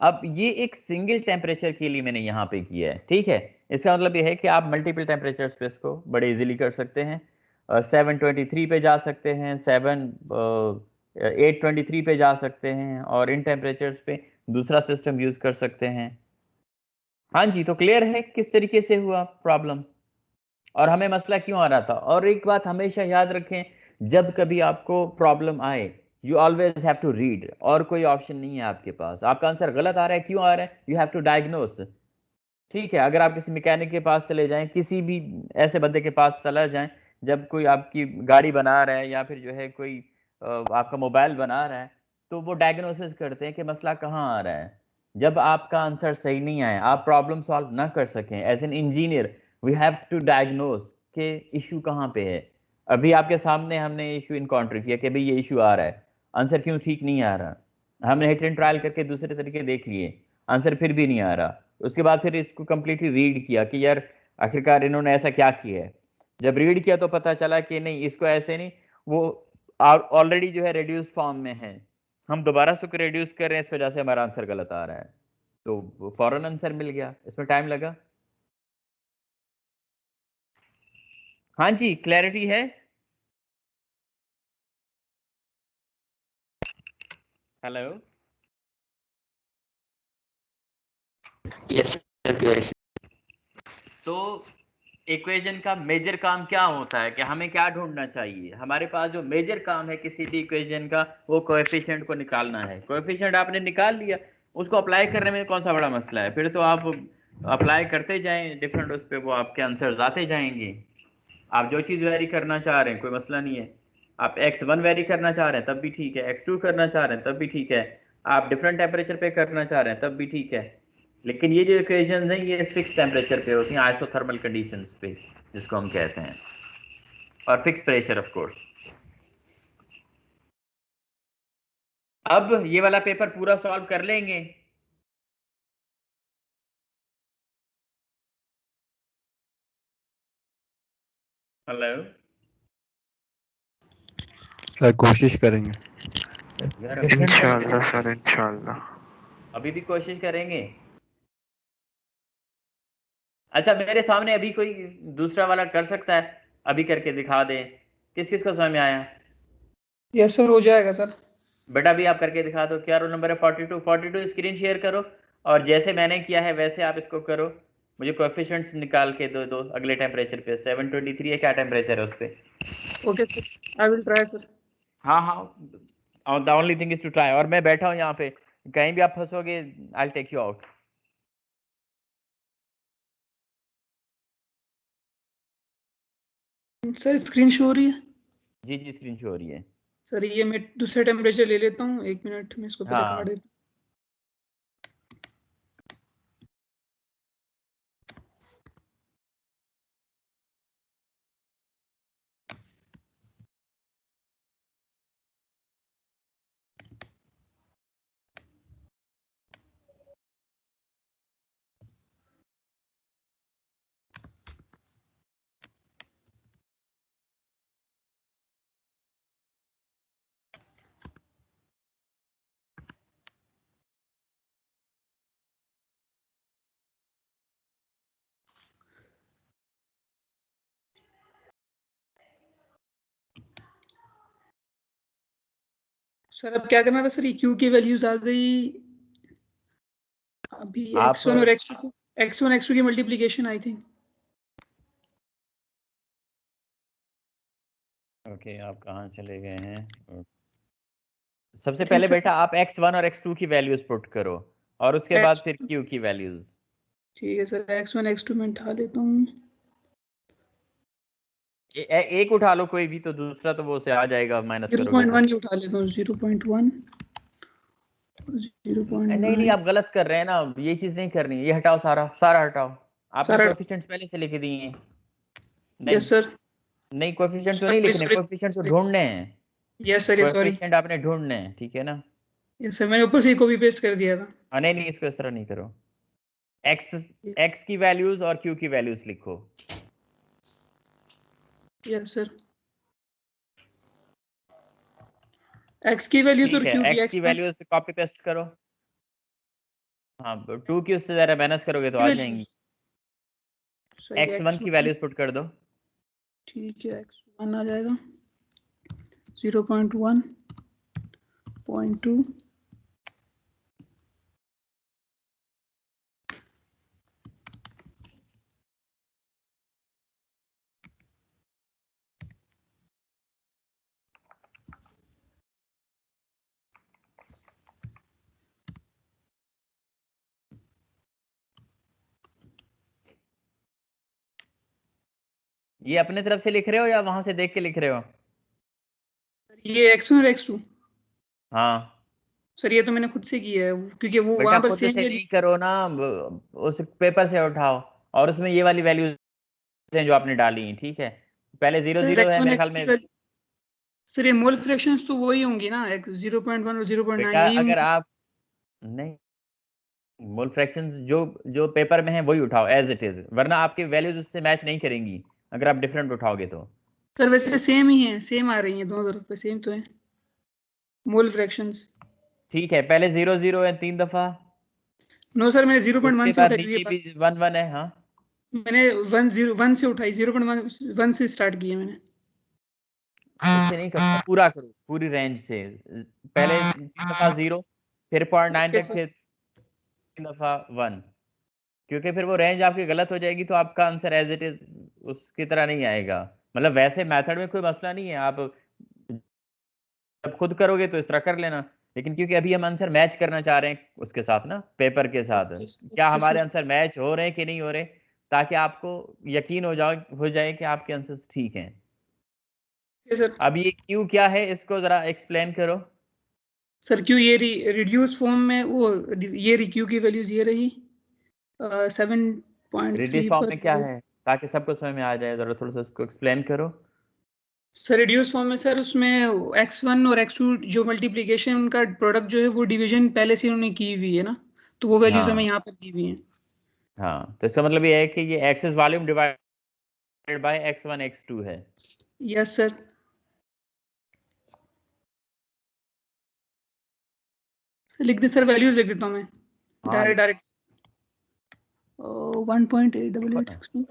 अब ये एक सिंगल टेम्परेचर के लिए मैंने यहाँ पे किया है, ठीक है। इसका मतलब ये है कि आप मल्टीपल टेम्परेचर्स पे इसको बड़े इजीली कर सकते हैं। 723 पे जा सकते हैं, 823 पे जा सकते हैं, और इन टेम्परेचर्स पे दूसरा सिस्टम यूज़ कर सकते हैं। हाँ जी, तो क्लियर है किस तरीके से हुआ प्रॉब्लम और हमें मसला क्यों आ रहा था। और एक बात हमेशा याद रखें, जब कभी आपको प्रॉब्लम आए, you always have to read, और कोई ऑप्शन नहीं है आपके पास। आपका आंसर गलत आ रहा है, क्यों आ रहा है, यू हैव टू डायग्नोस। ठीक है, अगर आप किसी मैकेनिक के पास चले जाएं, किसी भी ऐसे बंदे के पास चला जाएं, जब कोई आपकी गाड़ी बना रहा है या फिर जो है कोई आपका मोबाइल बना रहा है, तो वो डायग्नोसिस करते हैं कि मसला कहाँ आ रहा है। जब आपका आंसर सही नहीं आए, आप प्रॉब्लम सॉल्व ना कर सकें, as an engineer we have to diagnose के इशू कहाँ पे है। अभी आपके सामने हमने इशू इनकाउंटर किया कि भाई ये इशू आ रहा है, आंसर क्यों ठीक नहीं आ रहा। हमने हिट एंड ट्रायल करके दूसरे तरीके देख लिए, आंसर फिर भी नहीं आ रहा। उसके बाद फिर इसको कम्प्लीटली रीड किया कि यार आखिरकार इन्होंने ऐसा क्या किया है। जब रीड किया तो पता चला कि नहीं, इसको ऐसे नहीं, वो ऑलरेडी जो है रिड्यूस फॉर्म में है, हम दोबारा से रिड्यूस कर रहे हैं, इस वजह से हमारा आंसर गलत आ रहा है। तो फौरन आंसर मिल गया, इसमें टाइम लगा। हाँ जी, क्लैरिटी है। Hello, yes sir. तो इक्वेशन का मेजर काम क्या होता है कि हमें क्या ढूंढना चाहिए। हमारे पास जो मेजर काम है किसी भी इक्वेशन का, वो कोएफिशिएंट को निकालना है। कोएफिशिएंट आपने निकाल लिया, उसको अप्लाई करने में कौन सा बड़ा मसला है। फिर तो आप अप्लाई करते जाएं डिफरेंट उस पर, वो आपके आंसर्स आते जाएंगे। आप जो चीज़ वेरी करना चाह रहे हैं कोई मसला नहीं है। आप x1 वेरी करना चाह रहे हैं तब भी ठीक है, x2 करना चाह रहे हैं तब भी ठीक है, आप डिफरेंट टेम्परेचर पे करना चाह रहे हैं तब भी ठीक है। लेकिन ये जो इक्वेशंस हैं ये फिक्स टेम्परेचर पे होती हैं, आइसोथर्मल कंडीशंस पे जिसको हम कहते हैं, और फिक्स प्रेशर ऑफ कोर्स। अब ये वाला पेपर पूरा सॉल्व कर लेंगे। हेलो सर कोशिश करेंगे। यार, इंशाल्लाह सर, इंशाल्लाह। अभी भी कोशिश करेंगे। अच्छा, मेरे सामने अभी कोई दूसरा वाला कर सकता है, अभी करके दिखा दे। किस किस को समझ में आया। यस सर, हो जाएगा सर। बेटा भी आप करके दिखा दो। क्या रोल नंबर है? 42 स्क्रीन शेयर करो, और जैसे मैंने किया है वैसे आप इसको करो। मुझे कोएफिशिएंट्स निकाल के दो अगले टेम्परेचर पे। 723 है, क्या टेम्परेचर है उस पर। Okay sir, I will try sir. हाँ हाँ, the only thing is to try. और मैं बैठा हूँ यहाँ पे, कहीं भी आप फंसोगे I take you out. Sir screen show हो रही है? जी जी स्क्रीन शो हो रही है। सर ये मैं दूसरा टेम्परेचर ले लेता हूँ, 1 मिनट में इसको पहले काट हाँ देता हूँ। सर अब क्या करना था सर? ये क्यू की वैल्यूज आ गई अभी, आप x1 और x2 की मल्टीप्लीकेशन आई थिंक। ओके आप कहाँ चले गए हैं? सबसे ठीक पहले सर, बेटा आप x1 और x2 की वैल्यूज पुट करो और उसके बाद फिर x, q की वैल्यूज। ठीक है सर, x1 x2 में उठा लेता हूँ। एक उठा लो कोई भी, तो दूसरा तो वो से आ जाएगा माइनस करोगे तो। 0.1 ही उठा लेता हूँ, 0.1, नहीं नहीं 0.9 आप गलत कर रहे हैं ना, ये चीज नहीं करनी, ये हटाओ, सारा सारा हटाओ। आपने सर। कोएफिशिएंट्स पहले से लिख दिए हैं। नहीं यस सर, नहीं कोएफिशिएंट तो नहीं सॉरी लिखने, सॉरी कोएफिशिएंट तो ढूंढने हैं। Yes sir, sorry. कोएफिशिएंट आपने ढूंढने हैं, ठीक है ना? यस सर, मैंने ऊपर से कॉपी पेस्ट कर दिया था। नहीं नहीं इसको इस तरह नहीं करो। x की वैल्यूज और q की वैल्यूज लिखो। यस सर, x की वैल्यूज और ठीक है, q की, x की x1 वैल्यूज कॉपी पेस्ट करो। हाँ 2 की उससे ज़रा माइनस करोगे तो की आ वैल्यूज, जाएंगी। सही x1 की x1, वैल्यूज पुट कर दो। ठीक है, x1 आ जाएगा 0.1, 0.2, ये अपने तरफ से लिख रहे हो या वहां से देख के लिख रहे हो? ये x1 और x2। हाँ सर ये तो मैंने खुद से किया है, क्योंकि वो बेटा वहां पर खुद सेम से वैल्यू। नहीं करो ना, उस पेपर से उठाओ और उसमें ये वाली वैल्यूज हैं जो आपने डाली हैं, ठीक है? पहले जीरो सर जीरो है x1 मेरे ख्याल x2 की में। वैल्यू, सर ये मोल फ्रैक्शंस तो वही होंगी ना, x 0.1 और 0.9 बेटा यही अगर होंगी। आप नहीं, मोल फ्रैक्शंस जो जो पेपर में है वही उठाओ एज इट इज, वरना आपकी वैल्यूज उससे मैच नहीं करेंगी अगर आप डिफरेंट उठाओगे तो। सर वैसे सेम ही है, सेम आ रही है दोनों तरफ पे, सेम तो है मोल फ्रैक्शंस। ठीक है, पहले 0 0 है 3 दफा, नो सर, मैंने 0.1 उसके से बाद उठाई हुई नीचे है। भी 1 1 है। हाँ मैंने 1 से उठाई, 0.1 से स्टार्ट की है मैंने। उससे नहीं करना, पूरा करो पूरी रेंज से। पहले 3 दफा 0, फिर 0.9 ओके तक, सर। फिर 3 दफा 1, क्योंकि फिर वो रेंज आपकी गलत हो जाएगी तो आपका आंसर एज इट इज उसकी तरह नहीं आएगा। मतलब वैसे मेथड में कोई मसला नहीं है, आप जब खुद करोगे तो इस तरह कर लेना, लेकिन क्योंकि अभी हम आंसर मैच करना चाह रहे हैं उसके साथ ना, पेपर के साथ, क्या ओके हमारे सर। आंसर मैच हो रहे हैं कि नहीं हो रहे, ताकि आपको यकीन हो जाए कि आपके आंसर ठीक हैं। Okay sir. अब ये क्यू क्या है इसको जरा एक्सप्लेन करो। सर क्यू ये रिड्यूस फॉर्म में वो, ये क्यू की वैल्यूज ये रही 7.3 रिड्यूस फॉर्म पर में क्या है। है, ताकि सबको समझ में आ जाए, जरा थोड़ा सा इसको एक्सप्लेन करो। सर रिड्यूस फॉर्म में सर उसमें x1 और x2 जो मल्टीप्लिकेशन का प्रोडक्ट जो है वो डिवीजन पहले से उन्होंने की हुई है ना, तो वो वैल्यूज हमें हाँ यहाँ पर दी हुई हैं। हाँ, तो इसका मतलब ये है कि ये access volume divided by x1 x2 है। Yes sir. लिख दे सर, वैल्यूज लिख देता हूँ मैं, हाँ डायरेक्ट डायरेक्ट। लिखो ना। 1.88862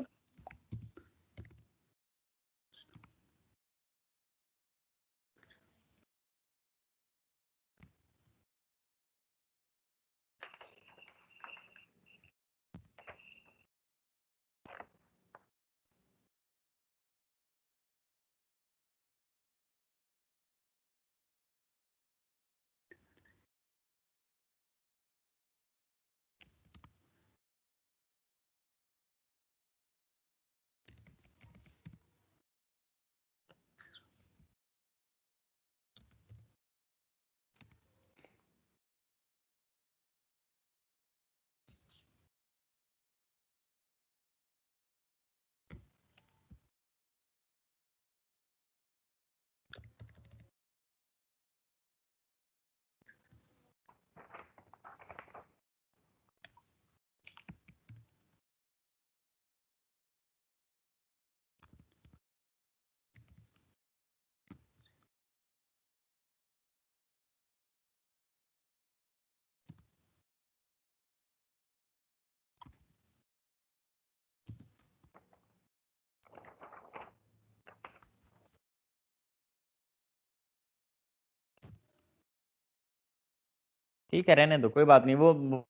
ठीक है, रहने दो, कोई बात नहीं, वो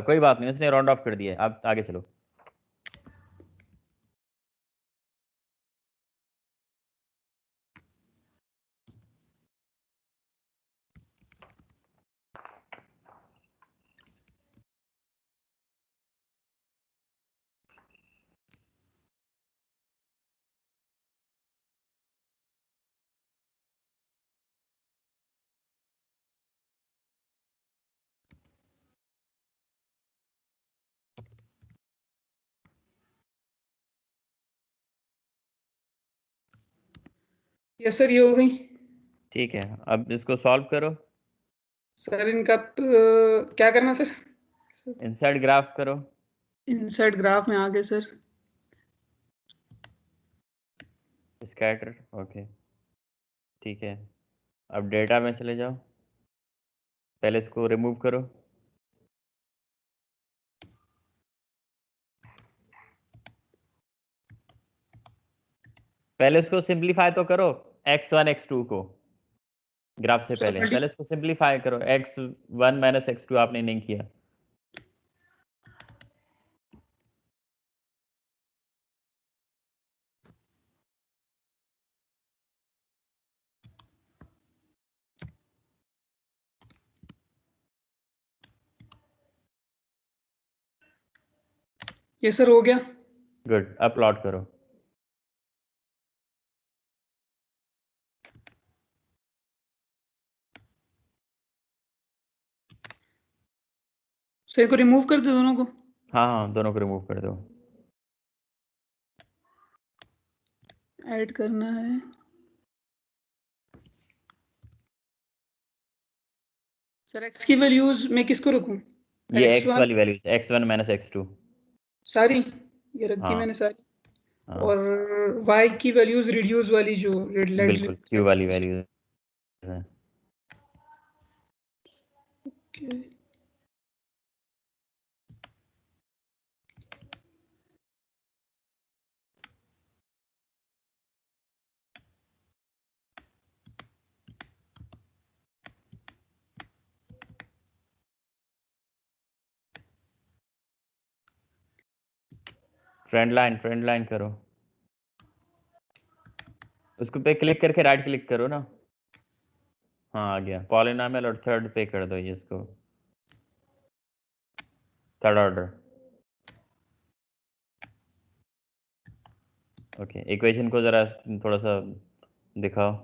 कोई बात नहीं, उसने राउंड ऑफ कर दिया। आप आगे चलो। यस सर, ये हो गई। ठीक है, अब इसको सॉल्व करो। सर इनका क्या करना सर? इनसाइड ग्राफ करो। इनसाइड ग्राफ में आ गए सर। स्कैटर, ओके, ठीक है। अब डेटा में चले जाओ, पहले इसको रिमूव करो। पहले इसको सिंपलीफाई तो करो, x1 x2 को ग्राफ से पहले इसको सिंपलीफाई करो। x1 माइनस x2 आपने नहीं किया। ये सर हो गया। गुड, अब प्लॉट करो। सर को रिमूव कर दो दोनों को। हाँ हाँ, दोनों को रिमूव कर दो। ऐड करना है। सर एक्स की वैल्यूज मैं किसको रखूं? ये x वाली वैल्यूज, x1 माइनस x2 सारी ये रख दी हाँ मैंने सारी। हाँ, और y की वैल्यूज रिड्यूस वाली जो रेड लाइट। बिल्कुल q वाली वैल्यूज है। फ्रेंड लाइन करो, उसको पे क्लिक करके राइट क्लिक करो ना। हाँ आ गया, पॉलिनॉमियल और थर्ड पे कर दो ये इसको, थर्ड ऑर्डर। ओके, इक्वेशन को जरा थोड़ा सा दिखाओ।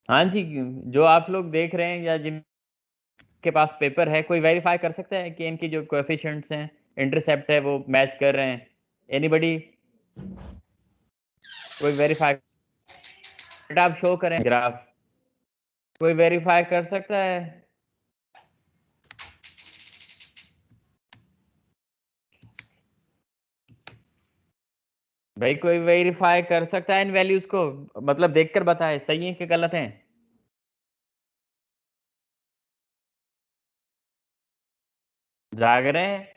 हाँ जी, जो आप लोग देख रहे हैं या जिनके पास पेपर है, कोई वेरीफाई कर सकता है कि इनकी जो कोएफिशिएंट्स हैं, इंटरसेप्ट है, वो मैच कर रहे हैं? एनीबडी? कोई वेरीफाई, आप शो करें ग्राफ, कोई वेरीफाई कर सकता है? भाई कोई वेरीफाई कर सकता है इन वैल्यूज को? मतलब देखकर बताए सही है कि गलत है। जाग रहे हैं?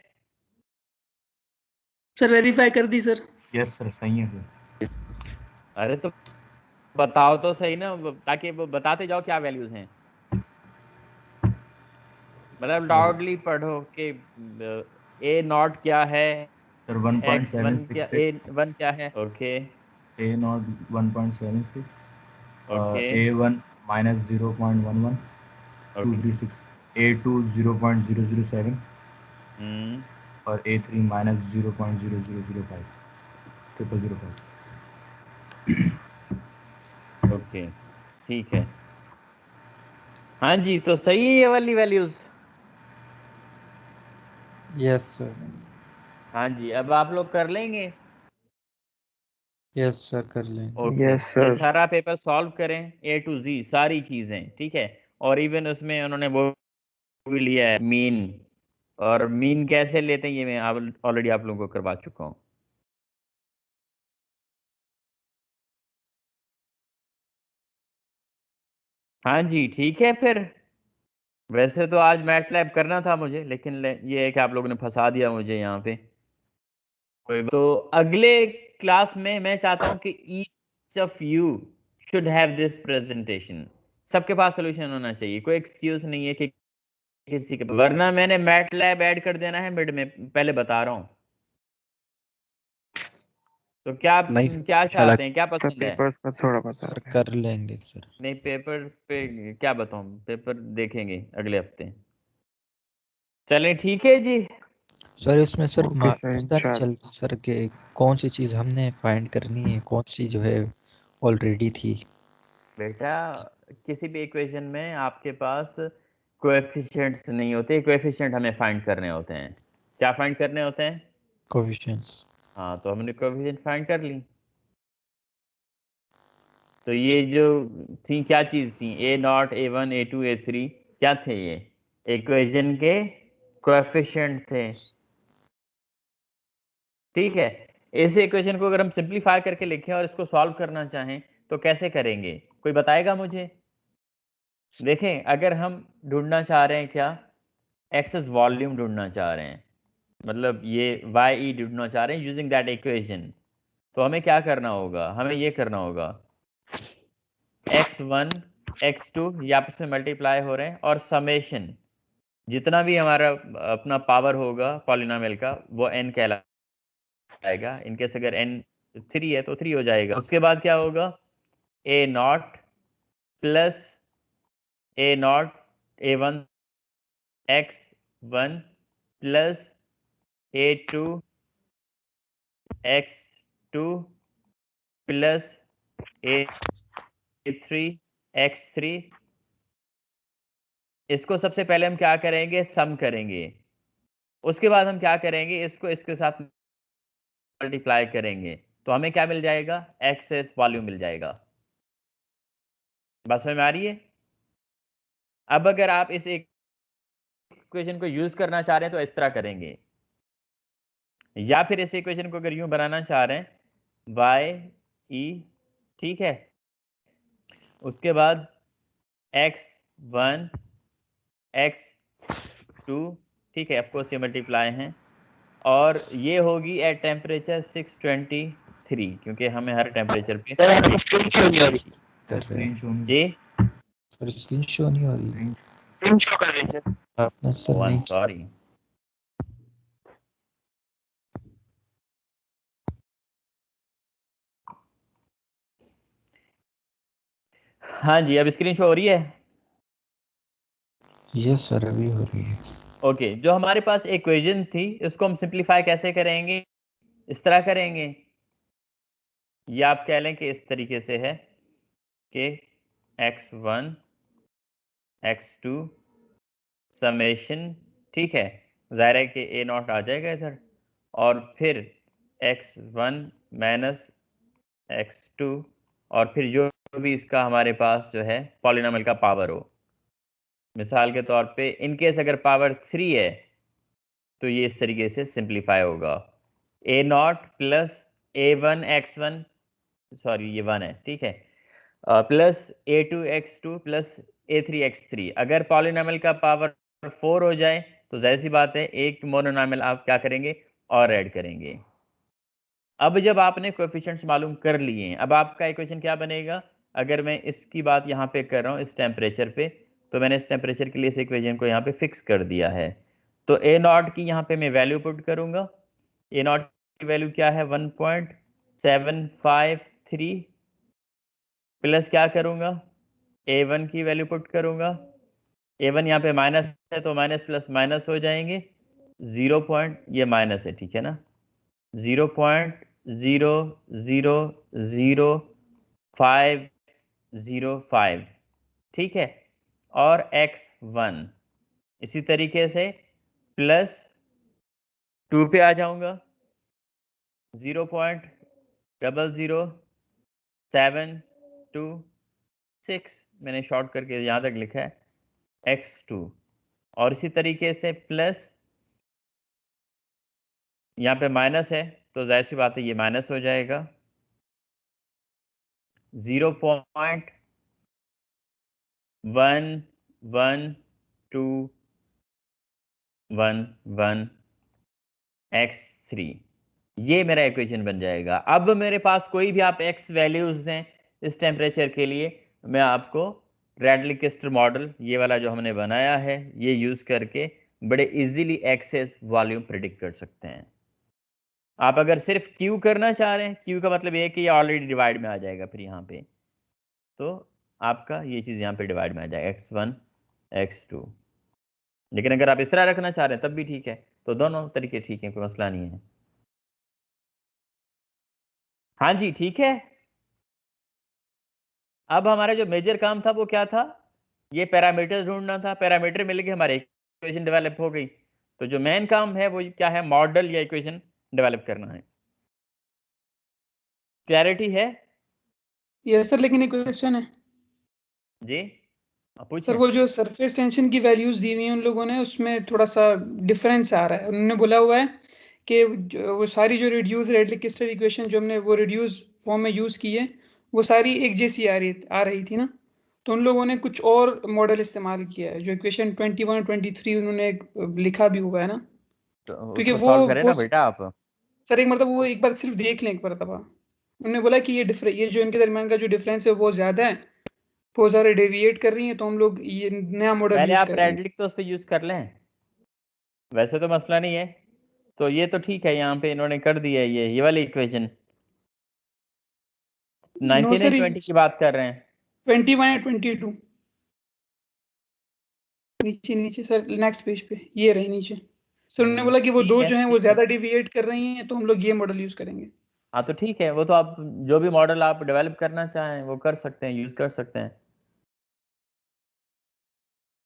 सर वेरीफाई कर दी सर। यस सर, सही है सर। अरे तो बताओ तो सही ना, ताकि वो बताते जाओ क्या वैल्यूज हैं। मतलब डाउटली पढ़ो कि ए नॉट क्या है, सर x1 क्या, 1.766, a1 क्या है? Okay a not 1.76, okay a1 minus 0.11, okay 236, a2 0.007 और a3 माइनस 0.0005, 0005। ओके ठीक है। हाँ जी, तो सही है ये वाली वैल्यूज। Yes sir. हाँ जी, अब आप लोग कर लेंगे। यस सर, कर लेंगे। ओके, यस ये सर। सारा पेपर सॉल्व करें A to Z सारी चीजें, ठीक है। और इवन उसमें उन्होंने वो भी लिया है मीन, और मीन कैसे लेते हैं ये मैं ऑलरेडी आप लोगों को करवा चुका हूँ। हाँ जी ठीक है फिर। वैसे तो आज मैटलैब करना था मुझे, लेकिन ये है कि आप लोगों ने फंसा दिया मुझे यहाँ पे। तो अगले क्लास में मैं चाहता हूं कि each of you should have this presentation, सबके पास सोल्यूशन होना चाहिए, कोई एक्सक्यूज नहीं है कि किसी के, वरना मैंने मैटलैब ऐड कर देना है मिड में, पहले बता रहा हूं। तो क्या आप नहीं क्या चाहते हैं, क्या सर पसंद है? पेपर्स पर थोड़ा बता सर रहे हैं। कर लेंगे सर। नहीं, पेपर पे क्या बताऊं, पेपर देखेंगे अगले हफ्ते। चलें ठीक है जी। सर इसमें सर ओके सर, पता नहीं इंशाल्लाह। चलता सर कि कौन सी चीज़ हमने फाइंड करनी है, कौन सी जो है ऑलरेडी थी। बेटा किसी भी इक्वेशन में आपके पास कोएफिशिएंट्स नहीं होते, कोएफिशिएंट हमें फाइंड करने होते हैं। क्या फाइंड करने होते हैं? कोएफिशिएंट्स। हाँ, तो हमने कोएफिशिएंट फाइंड कर ली। तो ये जो थी क्या चीज़ थी, A0, A1, A2, A3 क्या थे? ये इक्वेशन के कोएफिशिएंट थे। ठीक है, इस इक्वेशन को अगर हम सिंपलीफाई करके लिखें और इसको सॉल्व करना चाहें तो कैसे करेंगे, कोई बताएगा मुझे? देखें, अगर हम ढूंढना चाह रहे हैं क्या, एक्सेस वॉल्यूम ढूंढना चाह रहे हैं, मतलब ये YE ढूंढना चाह रहे हैं यूजिंग दैट इक्वेशन, तो हमें क्या करना होगा? हमें ये करना होगा x1 x2 ये आपस में मल्टीप्लाई हो रहे हैं और समेशन जितना भी हमारा अपना पावर होगा पॉलिनोमियल का वो n कहलाएगा। इनकेस अगर n 3 है तो 3 हो जाएगा। उसके बाद क्या होगा, A0 plus A0 A1 x1 plus A2 x2 plus A3 x3। इसको सबसे पहले हम क्या करेंगे, सम करेंगे। उसके बाद हम क्या करेंगे, इसको इसके साथ मल्टीप्लाई करेंगे, तो हमें क्या मिल जाएगा, एक्सेस वॉल्यूम मिल जाएगा। बात समझ में आ रही है? अब अगर आप इस इक्वेशन को यूज करना चाह रहे हैं तो इस तरह करेंगे, या फिर इस इक्वेशन को अगर यूं बनाना चाह रहे हैं YE, ठीक है, उसके बाद x1 x2, ठीक है, ऑफकोर्स ये मल्टीप्लाई हैं, और ये होगी एट टेम्परेचर 623, क्योंकि हमें हर टेम्परेचर पे स्क्रीन शो नहीं। जी सर स्क्रीन शो नहीं हो रही, स्क्रीन शो कर रही है। आपने सर आई नहीं एम सॉरी। हाँ जी, अब स्क्रीन शो हो रही है। ये सर अभी हो रही है। ओके, जो हमारे पास इक्वेशन थी उसको हम सिंप्लीफाई कैसे करेंगे, इस तरह करेंगे, या आप कह लें कि इस तरीके से है कि x1 x2 समेशन, ठीक है, ज़ाहिर है कि A0 आ जाएगा इधर, और फिर x1 माइनस x2, और फिर जो भी इसका हमारे पास जो है पॉलिनोमियल का पावर हो। मिसाल के तौर पे इनकेस अगर पावर 3 है तो ये इस तरीके से सिंप्लीफाई होगा, A0 plus A1 x1, sorry ये 1 है, ठीक है, plus A2 x2 plus A3 x3। अगर पॉलिनोमियल का पावर 4 हो जाए तो जाहिर सी बात है एक मोनोनोमियल आप क्या करेंगे, और ऐड करेंगे। अब जब आपने कोएफिशिएंट्स मालूम कर लिए हैं, अब आपका इक्वेशन क्या बनेगा, अगर मैं इसकी बात यहाँ पे कर रहा हूँ इस टेम्परेचर पे, तो मैंने इस टेम्परेचर के लिए इस इक्वेशन को यहाँ पे फिक्स कर दिया है। तो A0 की यहाँ पे मैं वैल्यू पुट करूँगा। A0 की वैल्यू क्या है, 1.753, प्लस क्या करूँगा, A1 की वैल्यू पुट करूँगा। A1 यहाँ पे माइनस है तो माइनस प्लस माइनस हो जाएंगे, 0 पॉइंट, ये माइनस है, ठीक है ना, 0.0000505, ठीक है, और x1 इसी तरीके से प्लस 2 पे आ जाऊंगा, 0.00726, मैंने शॉर्ट करके यहाँ तक लिखा है, x2, और इसी तरीके से प्लस यहाँ पे माइनस है तो जाहिर सी बात है ये माइनस हो जाएगा, 0.11211 x3, ये मेरा इक्वेशन बन जाएगा। अब मेरे पास कोई भी आप एक्स वैल्यूज दें इस टेम्परेचर के लिए, मैं आपको रैडलिकिस्टर मॉडल ये वाला जो हमने बनाया है ये यूज करके बड़े इजीली एक्सेस वॉल्यूम प्रिडिक्ट कर सकते हैं। आप अगर सिर्फ क्यू करना चाह रहे हैं, क्यू का मतलब ये है कि ये ऑलरेडी डिवाइड में आ जाएगा फिर यहाँ पे, तो आपका ये चीज़ यहाँ पे डिवाइड में आ जाएगा x1 x2। लेकिन अगर आप इस तरह रखना चाह रहे हैं तब भी ठीक है, तो दोनों तरीके ठीक है, कोई मसला नहीं है। हाँ जी ठीक है। अब हमारा जो मेजर काम था वो क्या था, ये पैरामीटर ढूंढना था। पैरामीटर मिल गए, हमारे इक्वेशन डेवलप हो गई। तो जो मेन काम है वो क्या है, मॉडल या इक्वेशन डेवलप करना है। क्लैरिटी है? यस सर, लेकिन एक क्वेश्चन है जी सर, वो जो सरफेस टेंशन की वैल्यूज दी हुई हैं उन लोगों ने, उसमें थोड़ा सा डिफरेंस आ रहा है। उन्होंने बोला हुआ है कि वो सारी जो रिड्यूस रैडलिकिस्टर इक्वेशन जो हमने वो रिड्यूस फॉर्म में यूज़ की है वो सारी एक जैसी आ रही थी ना, तो उन लोगों ने कुछ और मॉडल इस्तेमाल किया है। जो इक्वेशन 21 23 उन्होंने लिखा भी हुआ है ना, क्योंकि वो करें ना बेटा आप। सर एक मतलब वो एक बार सिर्फ देख लें एक बार दफा। उन्होंने बोला कि ये जो इनके दरमियान का जो डिफरेंस है वो ज़्यादा है, बहुत ज़्यादा डेविएट कर रही हैं, तो हम लोग ये नया मॉडल पहले यूज़ आप करेंगे। रेडलिक तो उस पर यूज कर लें, वैसे तो मसला नहीं है। तो ये तो ठीक है, यहाँ पे इन्होंने कर दिया है ये वाली इक्वेशन। 19 सर, 20 की बात कर रहे हैं। 21 या 22 नीचे नीचे सर, नेक्स्ट पेज पे ये रहे नीचे। सर उन्होंने बोला कि वो ठीक दो है, जो हैं वो ठीक है। ज़्यादा डिविएट कर रही हैं, तो हम लोग ये मॉडल यूज़ करेंगे। हाँ तो ठीक है, वो तो आप जो भी मॉडल आप डेवलप करना चाहें वो कर सकते हैं, यूज कर सकते हैं।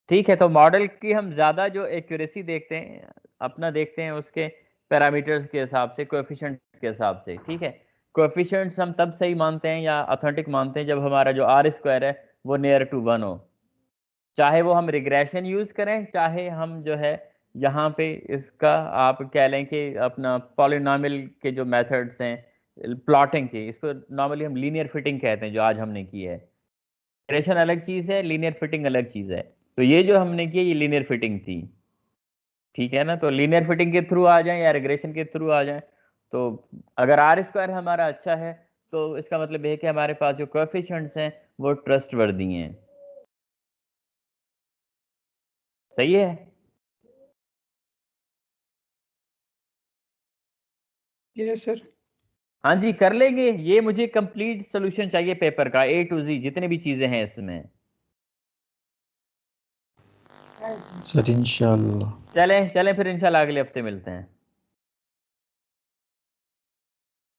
ठीक है, तो मॉडल की हम ज़्यादा जो एक्यूरेसी देखते हैं अपना देखते हैं उसके पैरामीटर्स के हिसाब से, कोएफिशिएंट्स के हिसाब से। ठीक है, कोएफिशिएंट्स हम तब सही मानते हैं या ऑथेंटिक मानते हैं जब हमारा जो आर स्क्वायर है वो नियर टू 1 हो। चाहे वो हम रिग्रेशन यूज़ करें, चाहे हम जो है यहाँ पे इसका आप कह लें कि अपना पॉलिनॉमियल के जो मेथड्स हैं प्लॉटिंग के, इसको नॉर्मली हम लीनियर फिटिंग कहते हैं जो आज हमने की है। रिग्रेशन अलग चीज़ है, लीनियर फिटिंग अलग चीज़ है। तो ये जो हमने की ये लीनियर फिटिंग थी, ठीक है ना। तो लीनियर फिटिंग के थ्रू आ जाए या रिग्रेशन के थ्रू आ जाए, तो अगर आर स्क्वायर हमारा अच्छा है तो इसका मतलब ये है कि हमारे पास जो कोएफिशिएंट्स हैं वो ट्रस्टवर्दी हैं। सही है? Yes sir. हाँ जी कर लेंगे। ये मुझे कंप्लीट सोल्यूशन चाहिए पेपर का, A to Z जितने भी चीजें हैं इसमें। सर इंशाल्लाह। चलें फिर इंशाल्लाह अगले हफ्ते मिलते हैं।